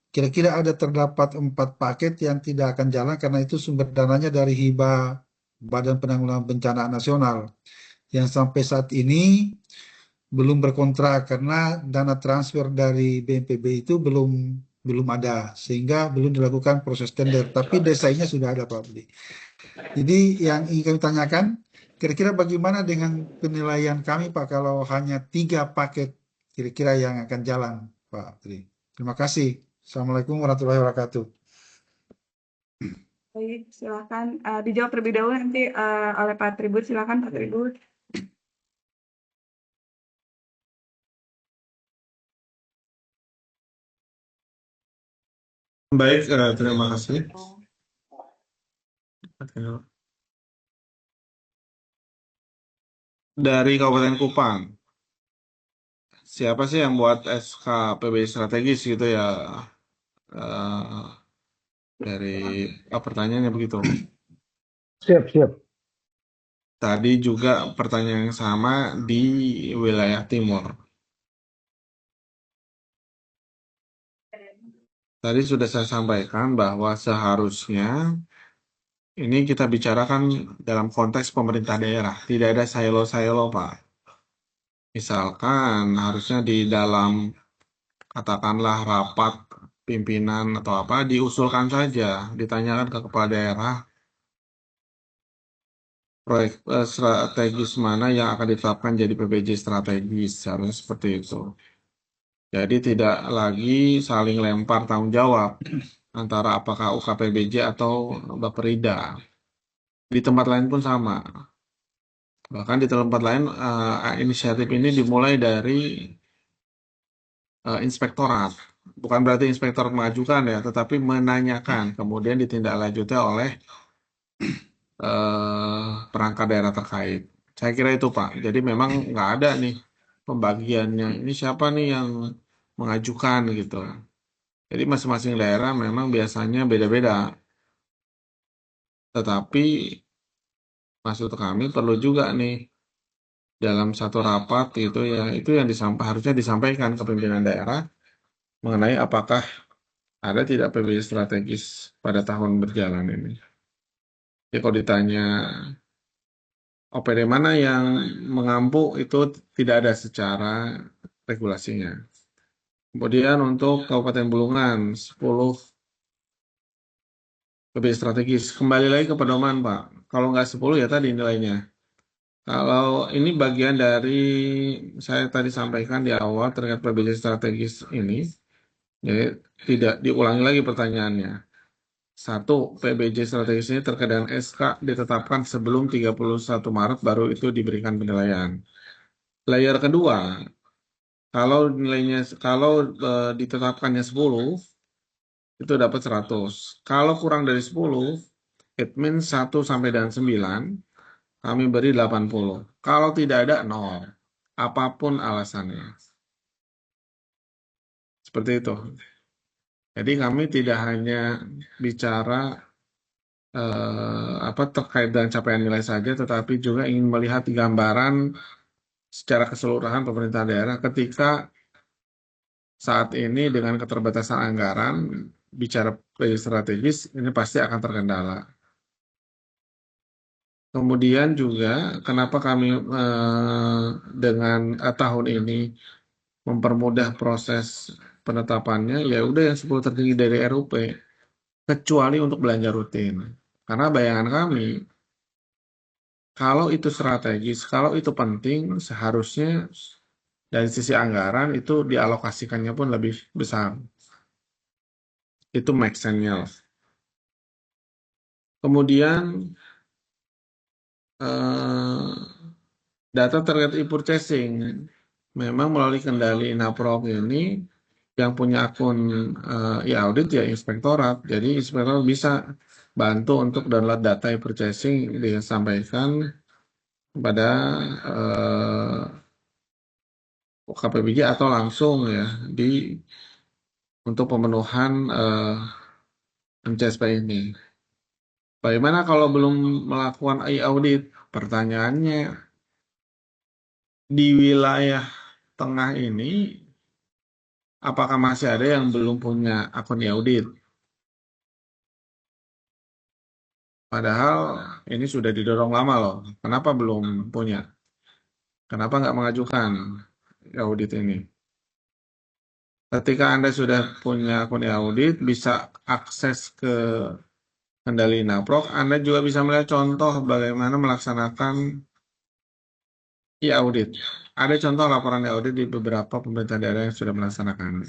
kira-kira ada terdapat 4 paket yang tidak akan jalan karena itu sumber dananya dari hibah Badan Penanggulangan Bencana Nasional yang sampai saat ini belum berkontrak karena dana transfer dari BNPB itu belum ada sehingga belum dilakukan proses tender. Tapi desainnya sudah ada Pak Budi. Jadi yang ingin kami tanyakan, kira-kira bagaimana dengan penilaian kami Pak kalau hanya 3 paket kira-kira yang akan jalan Pak Tri. Terima kasih. Assalamualaikum warahmatullahi wabarakatuh. Baik, silakan dijawab terlebih dahulu nanti oleh Pak Tribun. Silakan Pak Tribun. Baik, terima kasih. Dari Kabupaten Kupang, siapa sih yang buat SK PBJ strategis gitu ya? Dari pertanyaannya begitu. Siap. Tadi juga pertanyaan yang sama di wilayah timur. Tadi sudah saya sampaikan bahwa seharusnya ini kita bicarakan dalam konteks pemerintah daerah. Tidak ada silo-silo, Pak. Misalkan harusnya di dalam katakanlah rapat pimpinan atau apa diusulkan saja, ditanyakan ke kepala daerah proyek strategis mana yang akan ditetapkan jadi PBJ strategis, harusnya seperti itu. Jadi tidak lagi saling lempar tanggung jawab antara apakah UKPBJ atau Bapperida. Di tempat lain pun sama. Bahkan di tempat lain inisiatif ini dimulai dari inspektorat. Bukan berarti inspektor mengajukan ya, tetapi menanyakan, kemudian ditindaklanjuti oleh perangkat daerah terkait. Saya kira itu Pak. Jadi memang nggak ada nih pembagiannya. Ini siapa nih yang mengajukan gitu. Jadi masing-masing daerah memang biasanya beda-beda. Tetapi maksud kami perlu juga nih dalam satu rapat gitu ya, itu yang harusnya disampaikan ke pimpinan daerah mengenai apakah ada tidak PBJ strategis pada tahun berjalan ini. Jadi kalau ditanya OPD mana yang mengampu itu tidak ada secara regulasinya. Kemudian untuk Kabupaten Bulungan 10 PBJ strategis. Kembali lagi ke pedoman Pak. Kalau nggak 10 ya tadi nilainya. Kalau ini bagian dari saya tadi sampaikan di awal terkait PBJ strategis ini. Jadi tidak diulangi lagi pertanyaannya. 1. PBJ strategis ini terkait dengan SK ditetapkan sebelum 31 Maret baru itu diberikan penilaian. Layer kedua, kalau nilainya ditetapkannya 10 itu dapat 100. Kalau kurang dari 10, it means 1 sampai dengan 9 kami beri 80. Kalau tidak ada 0. Apapun alasannya. Seperti itu. Jadi kami tidak hanya bicara terkait dengan capaian nilai saja, tetapi juga ingin melihat gambaran secara keseluruhan pemerintah daerah ketika saat ini dengan keterbatasan anggaran, bicara PBJ strategis, ini pasti akan terkendala. Kemudian juga kenapa kami dengan tahun ini mempermudah proses penetapannya ya udah yang 10 tertinggi dari RUP, kecuali untuk belanja rutin. Karena bayangan kami, kalau itu strategis, kalau itu penting, seharusnya dari sisi anggaran itu dialokasikannya pun lebih besar. Itu make sense-nya. Kemudian data terkait e-purchasing, memang melalui kendali Naprok ini yang punya akun e-audit ya inspektorat. Jadi inspektorat bisa bantu untuk download data e-purchasing disampaikan kepada KPBJ atau langsung ya untuk pemenuhan MCSP ini. Bagaimana kalau belum melakukan e-audit? Pertanyaannya, di wilayah tengah ini, apakah masih ada yang belum punya akun e-audit? Padahal ini sudah didorong lama loh. Kenapa belum punya? Kenapa nggak mengajukan e-audit ini? Ketika Anda sudah punya akun e-audit, bisa akses ke kendali Naprok, Anda juga bisa melihat contoh bagaimana melaksanakan e-audit. Ada contoh laporan e-audit di beberapa pemerintah daerah yang sudah melaksanakan.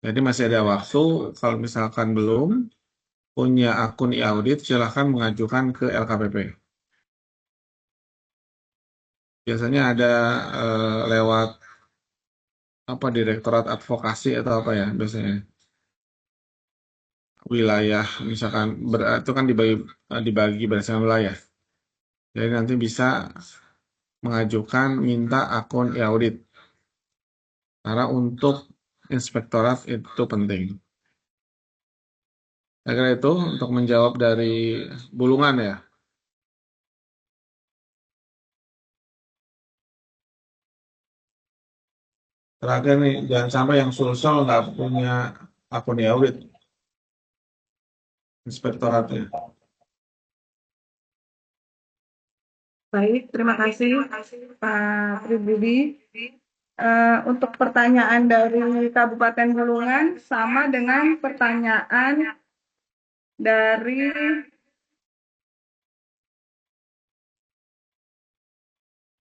Jadi masih ada waktu, kalau misalkan belum punya akun e-audit, silahkan mengajukan ke LKPP. Biasanya ada lewat Direktorat Advokasi atau apa ya biasanya. Wilayah misalkan itu kan dibagi berdasarkan wilayah. Jadi nanti bisa mengajukan minta akun e-audit. Karena untuk inspektorat itu penting. Saya kira itu untuk menjawab dari Bulungan ya. Terakhir nih, jangan sampai yang Sulsel nggak punya akun e-audit. Inspektoratnya. Baik, terima kasih Pak Tribudi. Untuk pertanyaan dari Kabupaten Bulungan sama dengan pertanyaan dari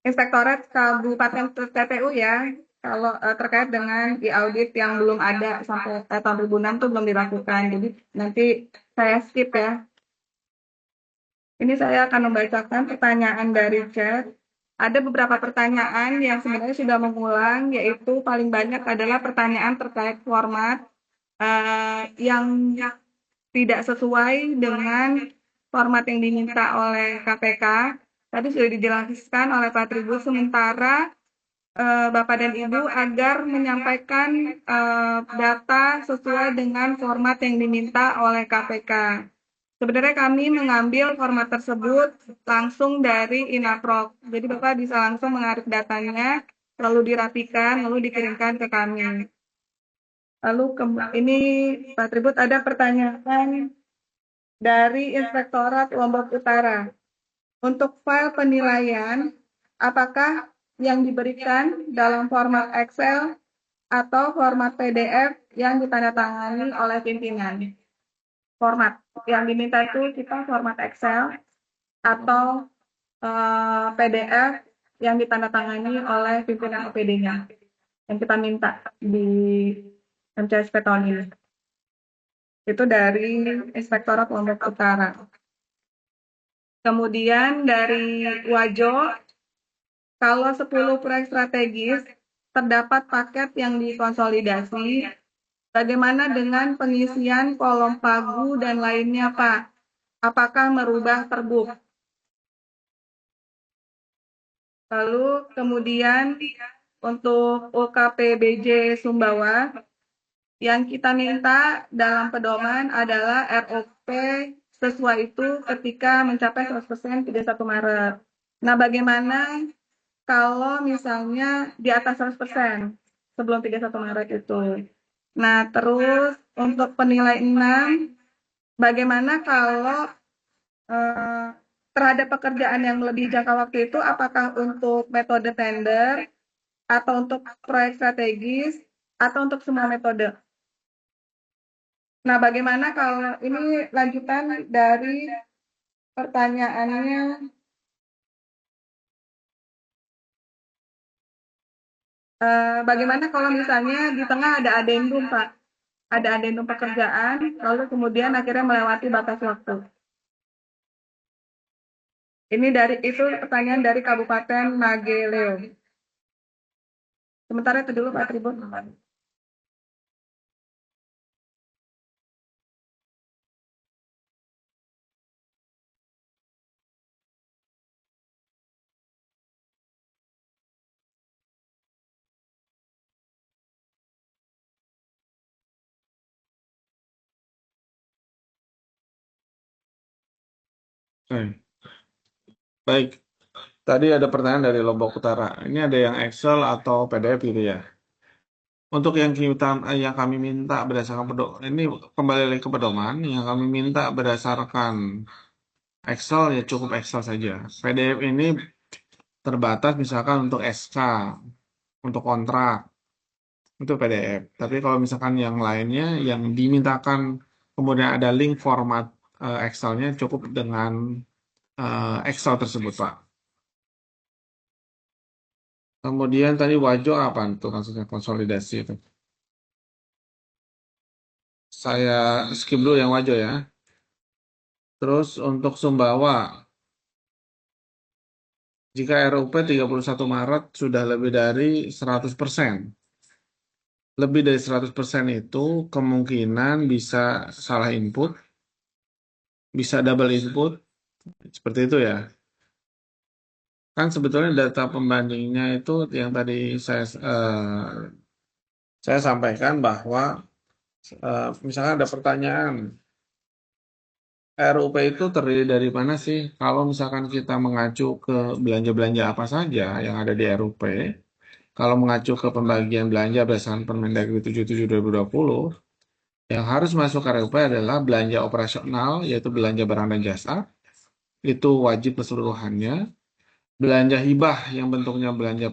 Inspektorat Kabupaten TPU ya. Kalau terkait dengan e-audit yang belum ada sampai tahun 2006 itu belum dilakukan. Jadi nanti saya skip ya. Ini saya akan membacakan pertanyaan dari chat. Ada beberapa pertanyaan yang sebenarnya sudah mengulang, yaitu paling banyak adalah pertanyaan terkait format yang tidak sesuai dengan format yang diminta oleh KPK. Tadi sudah dijelaskan oleh Pak Tribus, sementara Bapak dan Ibu agar menyampaikan data sesuai dengan format yang diminta oleh KPK. Sebenarnya kami mengambil format tersebut langsung dari Inaprok. Jadi Bapak bisa langsung mengarik datanya, lalu dirapikan, lalu dikirimkan ke kami. Lalu ini Pak Tribut ada pertanyaan dari Inspektorat Lombok Utara. Untuk file penilaian, apakah yang diberikan dalam format Excel atau format PDF yang ditandatangani oleh pimpinan? Format yang diminta itu kita format Excel atau PDF yang ditandatangani oleh pimpinan OPD-nya yang kita minta di MCSP tahun ini. Itu dari Inspektorat Lombok Utara. Kemudian dari Wajo, kalau 10 proyek strategis terdapat paket yang dikonsolidasi, bagaimana dengan pengisian kolom pagu dan lainnya, Pak? Apakah merubah perbuk? Lalu kemudian untuk UKPBJ Sumbawa, yang kita minta dalam pedoman adalah ROP sesuai itu ketika mencapai 100% 31 Maret. Nah, bagaimana kalau misalnya di atas 100% sebelum 31 Maret itu? Nah, terus untuk penilai 6, bagaimana kalau terhadap pekerjaan yang lebih jangka waktu itu, apakah untuk metode tender atau untuk proyek strategis atau untuk semua metode? Nah, bagaimana kalau ini lanjutan dari pertanyaannya, bagaimana kalau misalnya di tengah ada adendum, Pak? Ada adendum pekerjaan, lalu kemudian akhirnya melewati batas waktu. Ini itu pertanyaan dari Kabupaten Mageleo. Sementara itu dulu Pak Tribun. Baik. Tadi ada pertanyaan dari Lombok Utara. Ini ada yang Excel atau PDF gitu ya. Untuk yang kami minta berdasarkan ini kembali lagi ke pedoman yang kami minta berdasarkan Excel ya cukup Excel saja. PDF ini terbatas misalkan untuk SK, untuk kontrak, itu PDF. Tapi kalau misalkan yang lainnya yang dimintakan kemudian ada link format Excel-nya cukup dengan Excel tersebut, Pak. Kemudian tadi Wajo apa tuh maksudnya konsolidasi itu? Saya skip dulu yang Wajo ya. Terus untuk Sumbawa, jika RUP 31 Maret sudah lebih dari 100%. Lebih dari 100% itu kemungkinan bisa salah input, bisa double input, seperti itu ya. Kan sebetulnya data pembandingnya itu yang tadi saya sampaikan bahwa misalkan ada pertanyaan, RUP itu terdiri dari mana sih? Kalau misalkan kita mengacu ke belanja-belanja apa saja yang ada di RUP, kalau mengacu ke pembagian belanja berdasarkan Permendagri 77/2020, yang harus masuk ke RUP adalah belanja operasional, yaitu belanja barang dan jasa, itu wajib keseluruhannya. Belanja hibah yang bentuknya belanja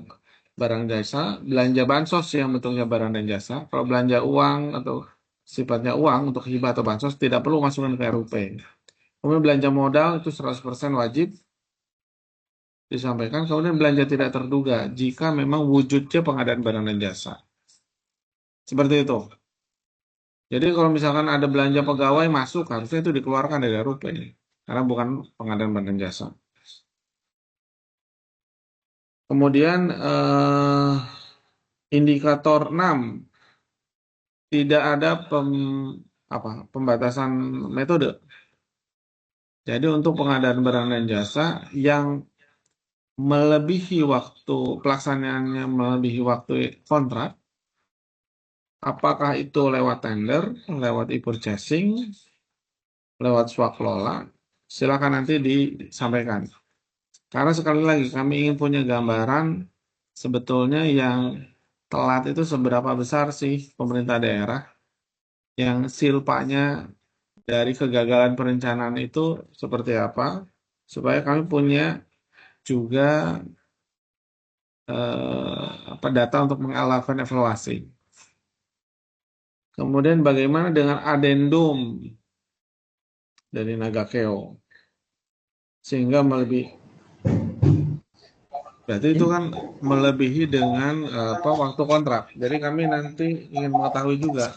barang jasa, belanja bansos yang bentuknya barang dan jasa. Kalau belanja uang atau sifatnya uang untuk hibah atau bansos tidak perlu masukkan ke RUP. Kemudian belanja modal itu 100% wajib disampaikan. Kemudian belanja tidak terduga jika memang wujudnya pengadaan barang dan jasa. Seperti itu. Jadi kalau misalkan ada belanja pegawai masuk, harusnya itu dikeluarkan dari RUP. Karena bukan pengadaan barang dan jasa. Kemudian indikator 6 tidak ada pembatasan metode. Jadi untuk pengadaan barang dan jasa yang melebihi waktu pelaksanaannya melebihi waktu kontrak, apakah itu lewat tender, lewat e-purchasing, lewat swaklola, silakan nanti disampaikan. Karena sekali lagi kami ingin punya gambaran sebetulnya yang telat itu seberapa besar sih pemerintah daerah yang silpanya dari kegagalan perencanaan itu seperti apa, supaya kami punya juga data untuk melakukan evaluasi. Kemudian bagaimana dengan adendum dari Nagakeo, sehingga berarti itu kan melebihi dengan waktu kontrak. Jadi kami nanti ingin mengetahui juga.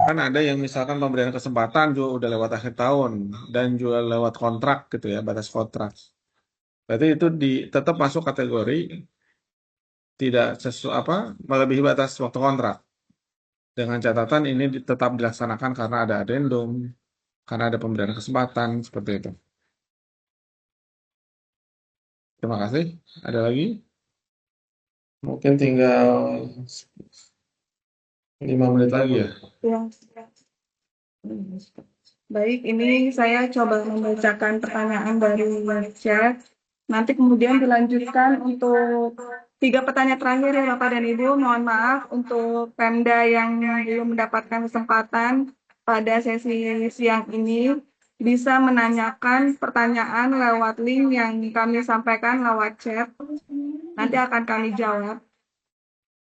Kan ada yang misalkan pemberian kesempatan juga udah lewat akhir tahun dan juga lewat kontrak gitu ya, batas kontrak. Berarti itu tetap masuk kategori tidak melebihi batas waktu kontrak. Dengan catatan ini tetap dilaksanakan karena ada adendum, karena ada pemberian kesempatan seperti itu. Terima kasih. Ada lagi? Mungkin tinggal 5 menit lagi ya. Ya. Baik, ini saya coba membacakan pertanyaan dari chat. Nanti kemudian dilanjutkan untuk 3 pertanyaan terakhir ya Bapak dan Ibu. Mohon maaf untuk Pemda yang belum mendapatkan kesempatan pada sesi siang ini bisa menanyakan pertanyaan lewat link yang kami sampaikan lewat chat. Nanti akan kami jawab.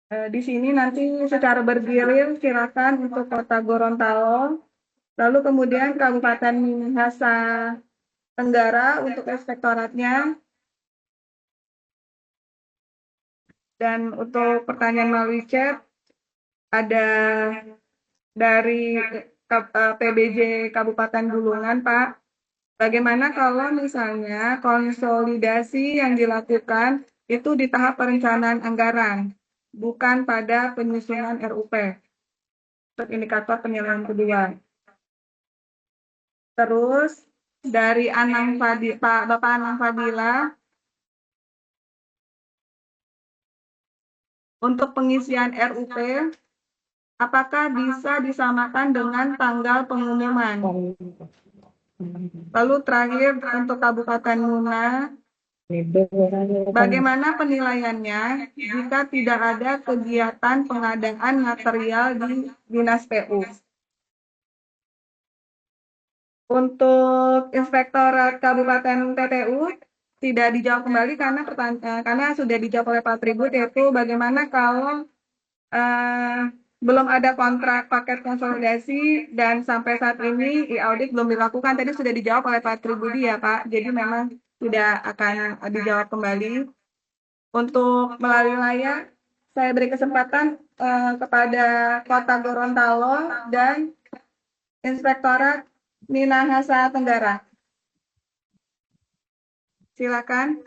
Di sini nanti secara bergilir silakan untuk Kota Gorontalo, lalu kemudian Kabupaten Minahasa Tenggara untuk inspektoratnya, dan untuk pertanyaan melalui chat ada dari PBJ Kabupaten Bulungan, Pak. Bagaimana kalau misalnya konsolidasi yang dilakukan itu di tahap perencanaan anggaran, bukan pada penyusunan RUP untuk indikator penilaian kedua. Terus dari Bapak Anang Fadila, untuk pengisian RUP, apakah bisa disamakan dengan tanggal pengumuman? Lalu terakhir untuk Kabupaten Muna, bagaimana penilaiannya jika tidak ada kegiatan pengadaan material di Dinas PU? Untuk Inspektorat Kabupaten TPU tidak dijawab kembali karena sudah dijawab oleh Pak Tribut, yaitu bagaimana kalau belum ada kontrak paket konsolidasi dan sampai saat ini e-audit belum dilakukan. Tadi sudah dijawab oleh Pak Tribudi ya Pak, jadi memang tidak akan dijawab kembali. Untuk melalui layar, saya beri kesempatan kepada Kota Gorontalo dan Inspektorat Minahasa Tenggara. Silakan.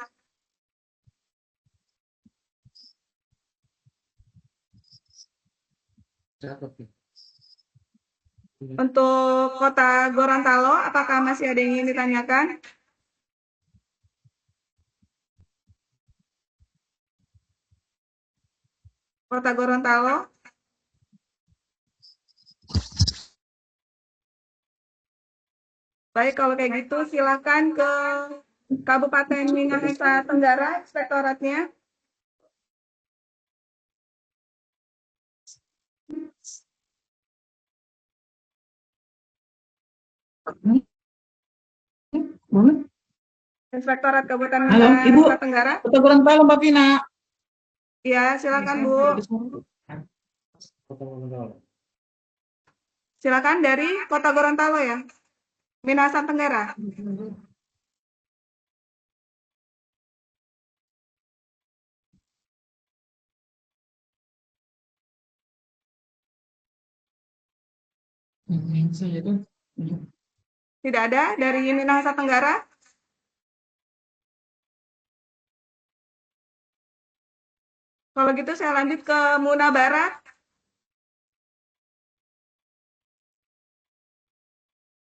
Untuk Kota Gorontalo, apakah masih ada yang ingin ditanyakan? Kota Gorontalo. Baik, kalau kayak gitu silakan ke Kabupaten Minahasa Tenggara, inspektoratnya. Inspektorat Kabupaten Minahasa Tenggara. Kota Gorontalo, Mbak Vina. Iya, silakan Bu. Silakan dari Kota Gorontalo ya, Minahasa Tenggara. Tidak ada dari Minahasa Tenggara? Kalau gitu saya lanjut ke Muna Barat.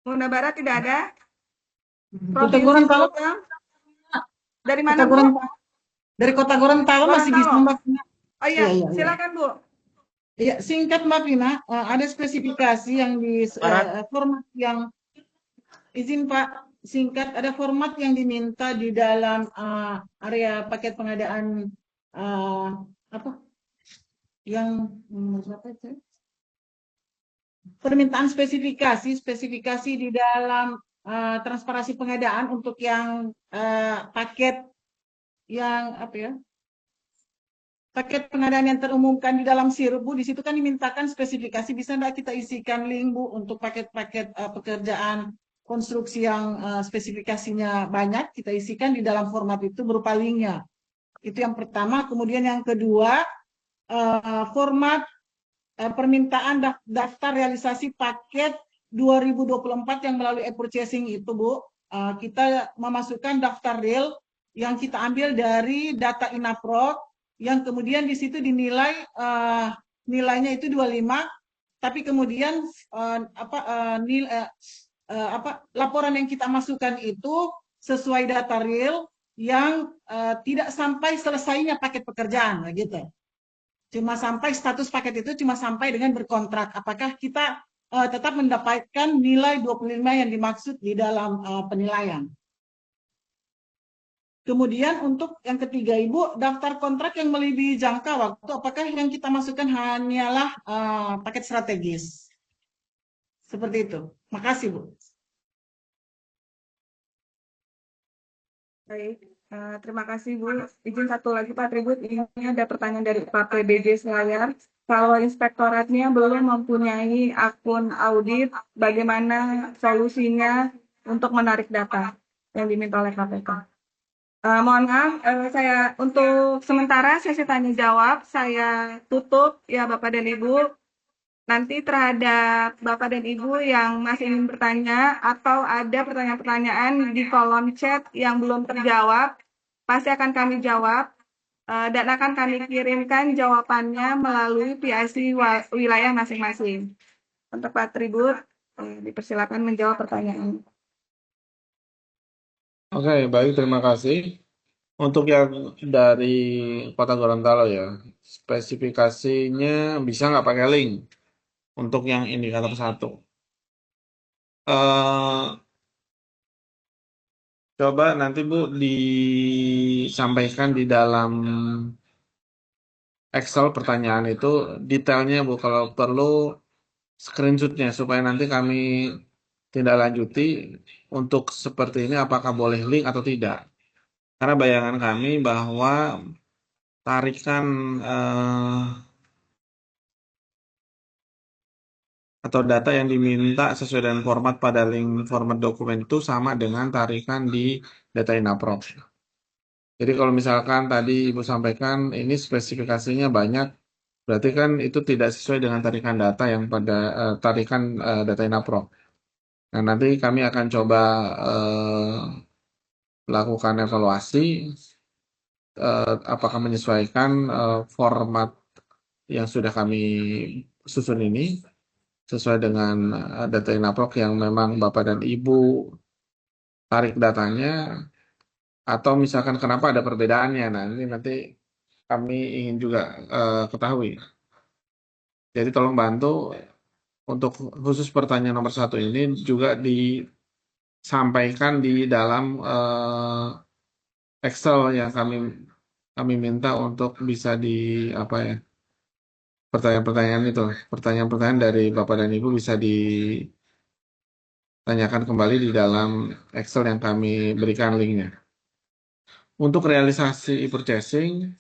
Muna Barat tidak ada. Kota Gorontalo. Dari mana Bu? Dari Kota Gorontalo masih bisa Mbak Vina. Oh iya, silakan Bu. Iya, singkat Mbak Vina, ada spesifikasi yang di format yang izin Pak, singkat ada format yang diminta di dalam area paket pengadaan apa? Yang apa itu? Permintaan spesifikasi di dalam transparansi pengadaan untuk yang paket yang apa ya? Paket pengadaan yang terumumkan di dalam SIRUP, Bu, di situ kan dimintakan spesifikasi, bisa nggak kita isikan link, Bu, untuk paket-paket pekerjaan konstruksi yang spesifikasinya banyak, kita isikan di dalam format itu berupa linknya. Itu yang pertama. Kemudian yang kedua, format permintaan daftar realisasi paket 2024 yang melalui e-purchasing itu, Bu, kita memasukkan daftar real yang kita ambil dari data Inaprod, yang kemudian di situ dinilai nilainya itu 25, tapi kemudian laporan yang kita masukkan itu sesuai data real yang tidak sampai selesainya paket pekerjaan, gitu. Cuma sampai status paket itu cuma sampai dengan berkontrak. Apakah kita tetap mendapatkan nilai 25 yang dimaksud di dalam penilaian. Kemudian untuk yang ketiga Ibu, daftar kontrak yang melebihi jangka waktu, apakah yang kita masukkan hanyalah paket strategis? Seperti itu. Makasih Bu. Baik, Terima kasih Bu. Izin satu lagi Pak Tribut, ini ada pertanyaan dari Pak PBJ Selayar. Kalau inspektoratnya belum mempunyai akun audit, bagaimana solusinya untuk menarik data yang diminta oleh KPK? Mohon maaf, saya untuk sementara sesi tanya jawab saya tutup ya Bapak dan Ibu. Nanti terhadap Bapak dan Ibu yang masih ingin bertanya atau ada pertanyaan-pertanyaan di kolom chat yang belum terjawab, pasti akan kami jawab dan akan kami kirimkan jawabannya melalui PIC wilayah masing-masing. Untuk Pak Tribut, dipersilakan menjawab pertanyaan. Oke, baik, terima kasih. Untuk yang dari Kota Gorontalo ya, spesifikasinya bisa nggak pakai link untuk yang indikator 1. Coba nanti Bu disampaikan di dalam Excel pertanyaan itu detailnya Bu, kalau perlu screenshotnya supaya nanti kami tindak lanjuti untuk seperti ini apakah boleh link atau tidak. Karena bayangan kami bahwa tarikan atau data yang diminta sesuai dengan format pada link format dokumen itu sama dengan tarikan di data inaprop. Jadi kalau misalkan tadi Ibu sampaikan ini spesifikasinya banyak, berarti kan itu tidak sesuai dengan tarikan data yang pada tarikan data inaprop. Nah, nanti kami akan coba lakukan evaluasi apakah menyesuaikan format yang sudah kami susun ini sesuai dengan data inaprop yang memang Bapak dan Ibu tarik datanya, atau misalkan kenapa ada perbedaannya. Nah, ini nanti kami ingin juga ketahui. Jadi tolong bantu untuk khusus pertanyaan nomor 1 ini juga disampaikan di dalam Excel yang kami minta untuk bisa di apa ya, pertanyaan-pertanyaan dari Bapak dan Ibu bisa ditanyakan kembali di dalam Excel yang kami berikan linknya. Untuk realisasi e-purchasing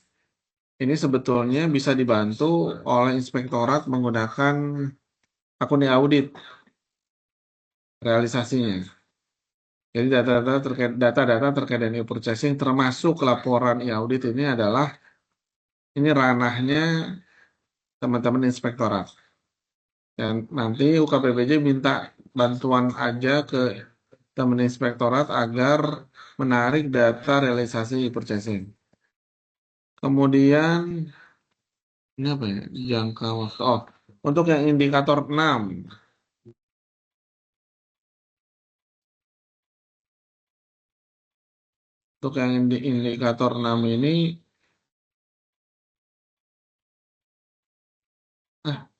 ini sebetulnya bisa dibantu oleh inspektorat menggunakan akun e-audit realisasinya. Jadi data-data terkait dengan e-purchasing termasuk laporan e-audit ini adalah ini ranahnya teman-teman inspektorat. Dan nanti UKPBJ minta bantuan aja ke teman inspektorat agar menarik data realisasi e-purchasing. Kemudian ini apa ya? Jangka waktu. Oh, untuk yang indikator 6. Untuk yang indikator 6 ini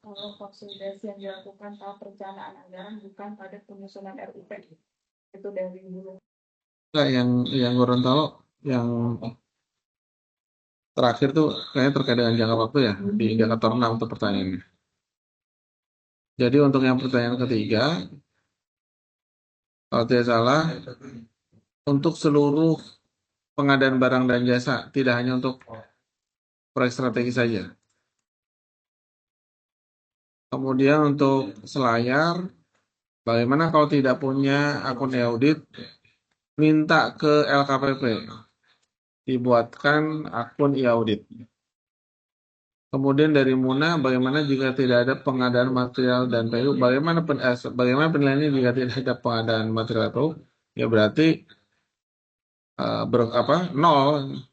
Kalau konsolidasi yang dilakukan tahap perencanaan anggaran bukan pada penyusunan RUP. Itu dari dulu. Enggak, yang Gorontalo yang terakhir tuh kayaknya terkait dengan jangka waktu ya di indikator 6 untuk pertanyaannya. Jadi untuk yang pertanyaan ketiga, kalau tidak salah, untuk seluruh pengadaan barang dan jasa, tidak hanya untuk proyek strategi saja. Kemudian untuk Selayar, bagaimana kalau tidak punya akun audit, minta ke LKPP, dibuatkan akun e-audit. Kemudian dari Muna, bagaimana jika tidak ada pengadaan material dan PU? Bagaimana penilaiannya jika tidak ada pengadaan material PU? Ya berarti nol.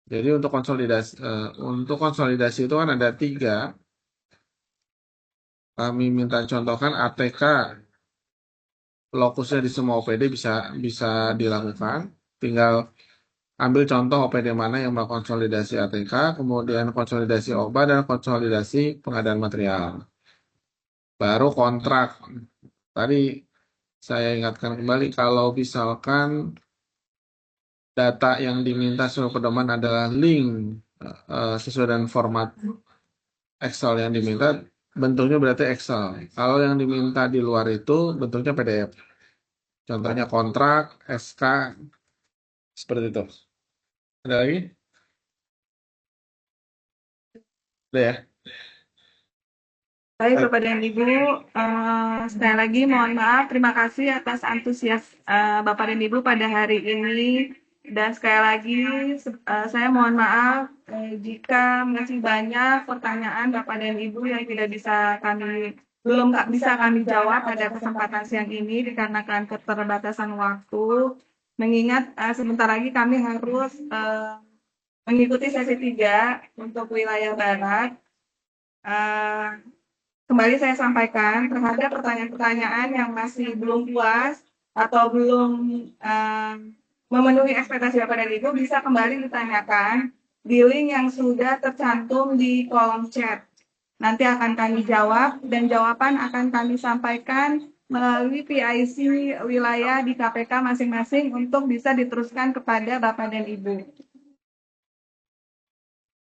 Jadi untuk konsolidasi itu kan ada 3. Kami minta contohkan ATK, lokusnya di semua OPD bisa dilakukan. Tinggal ambil contoh OPD mana yang melakukan konsolidasi ATK, kemudian konsolidasi OBA, dan konsolidasi pengadaan material. Baru kontrak. Tadi saya ingatkan kembali, kalau misalkan data yang diminta sesuai pedoman adalah link sesuai dengan format Excel yang diminta, bentuknya berarti Excel. Kalau yang diminta di luar itu bentuknya PDF. Contohnya kontrak, SK, seperti itu. Ada lagi? Udah ya? Baik Bapak dan Ibu, sekali lagi mohon maaf, terima kasih atas antusias Bapak dan Ibu pada hari ini. Dan sekali lagi saya mohon maaf jika masih banyak pertanyaan Bapak dan Ibu yang belum bisa kami jawab pada kesempatan siang ini dikarenakan keterbatasan waktu. Mengingat sebentar lagi kami harus mengikuti sesi 3 untuk wilayah Barat. Kembali saya sampaikan terhadap pertanyaan-pertanyaan yang masih belum puas atau belum memenuhi ekspektasi Bapak dan Ibu bisa kembali ditanyakan di link yang sudah tercantum di kolom chat. Nanti akan kami jawab dan jawaban akan kami sampaikan melalui PIC wilayah di KPK masing-masing untuk bisa diteruskan kepada Bapak dan Ibu.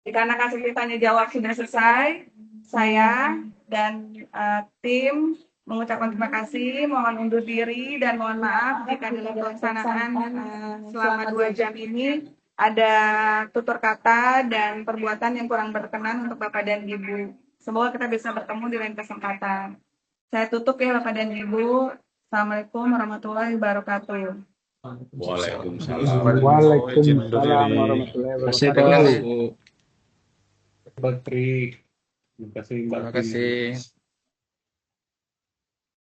Dikarenakan sesi tanya jawab sudah selesai, saya dan tim mengucapkan terima kasih, mohon undur diri dan mohon maaf jika dalam pelaksanaan selama 2 jam ini ada tutur kata dan perbuatan yang kurang berkenan untuk Bapak dan Ibu. Semoga kita bisa bertemu di lain kesempatan. Saya tutup ya Bapak dan Ibu. Assalamualaikum warahmatullahi wabarakatuh. Waalaikumsalam. Waalaikumsalam warahmatullahi Terima kasih, wabarakatuh. Pak. Terima kasih, Mbak. Terima kasih.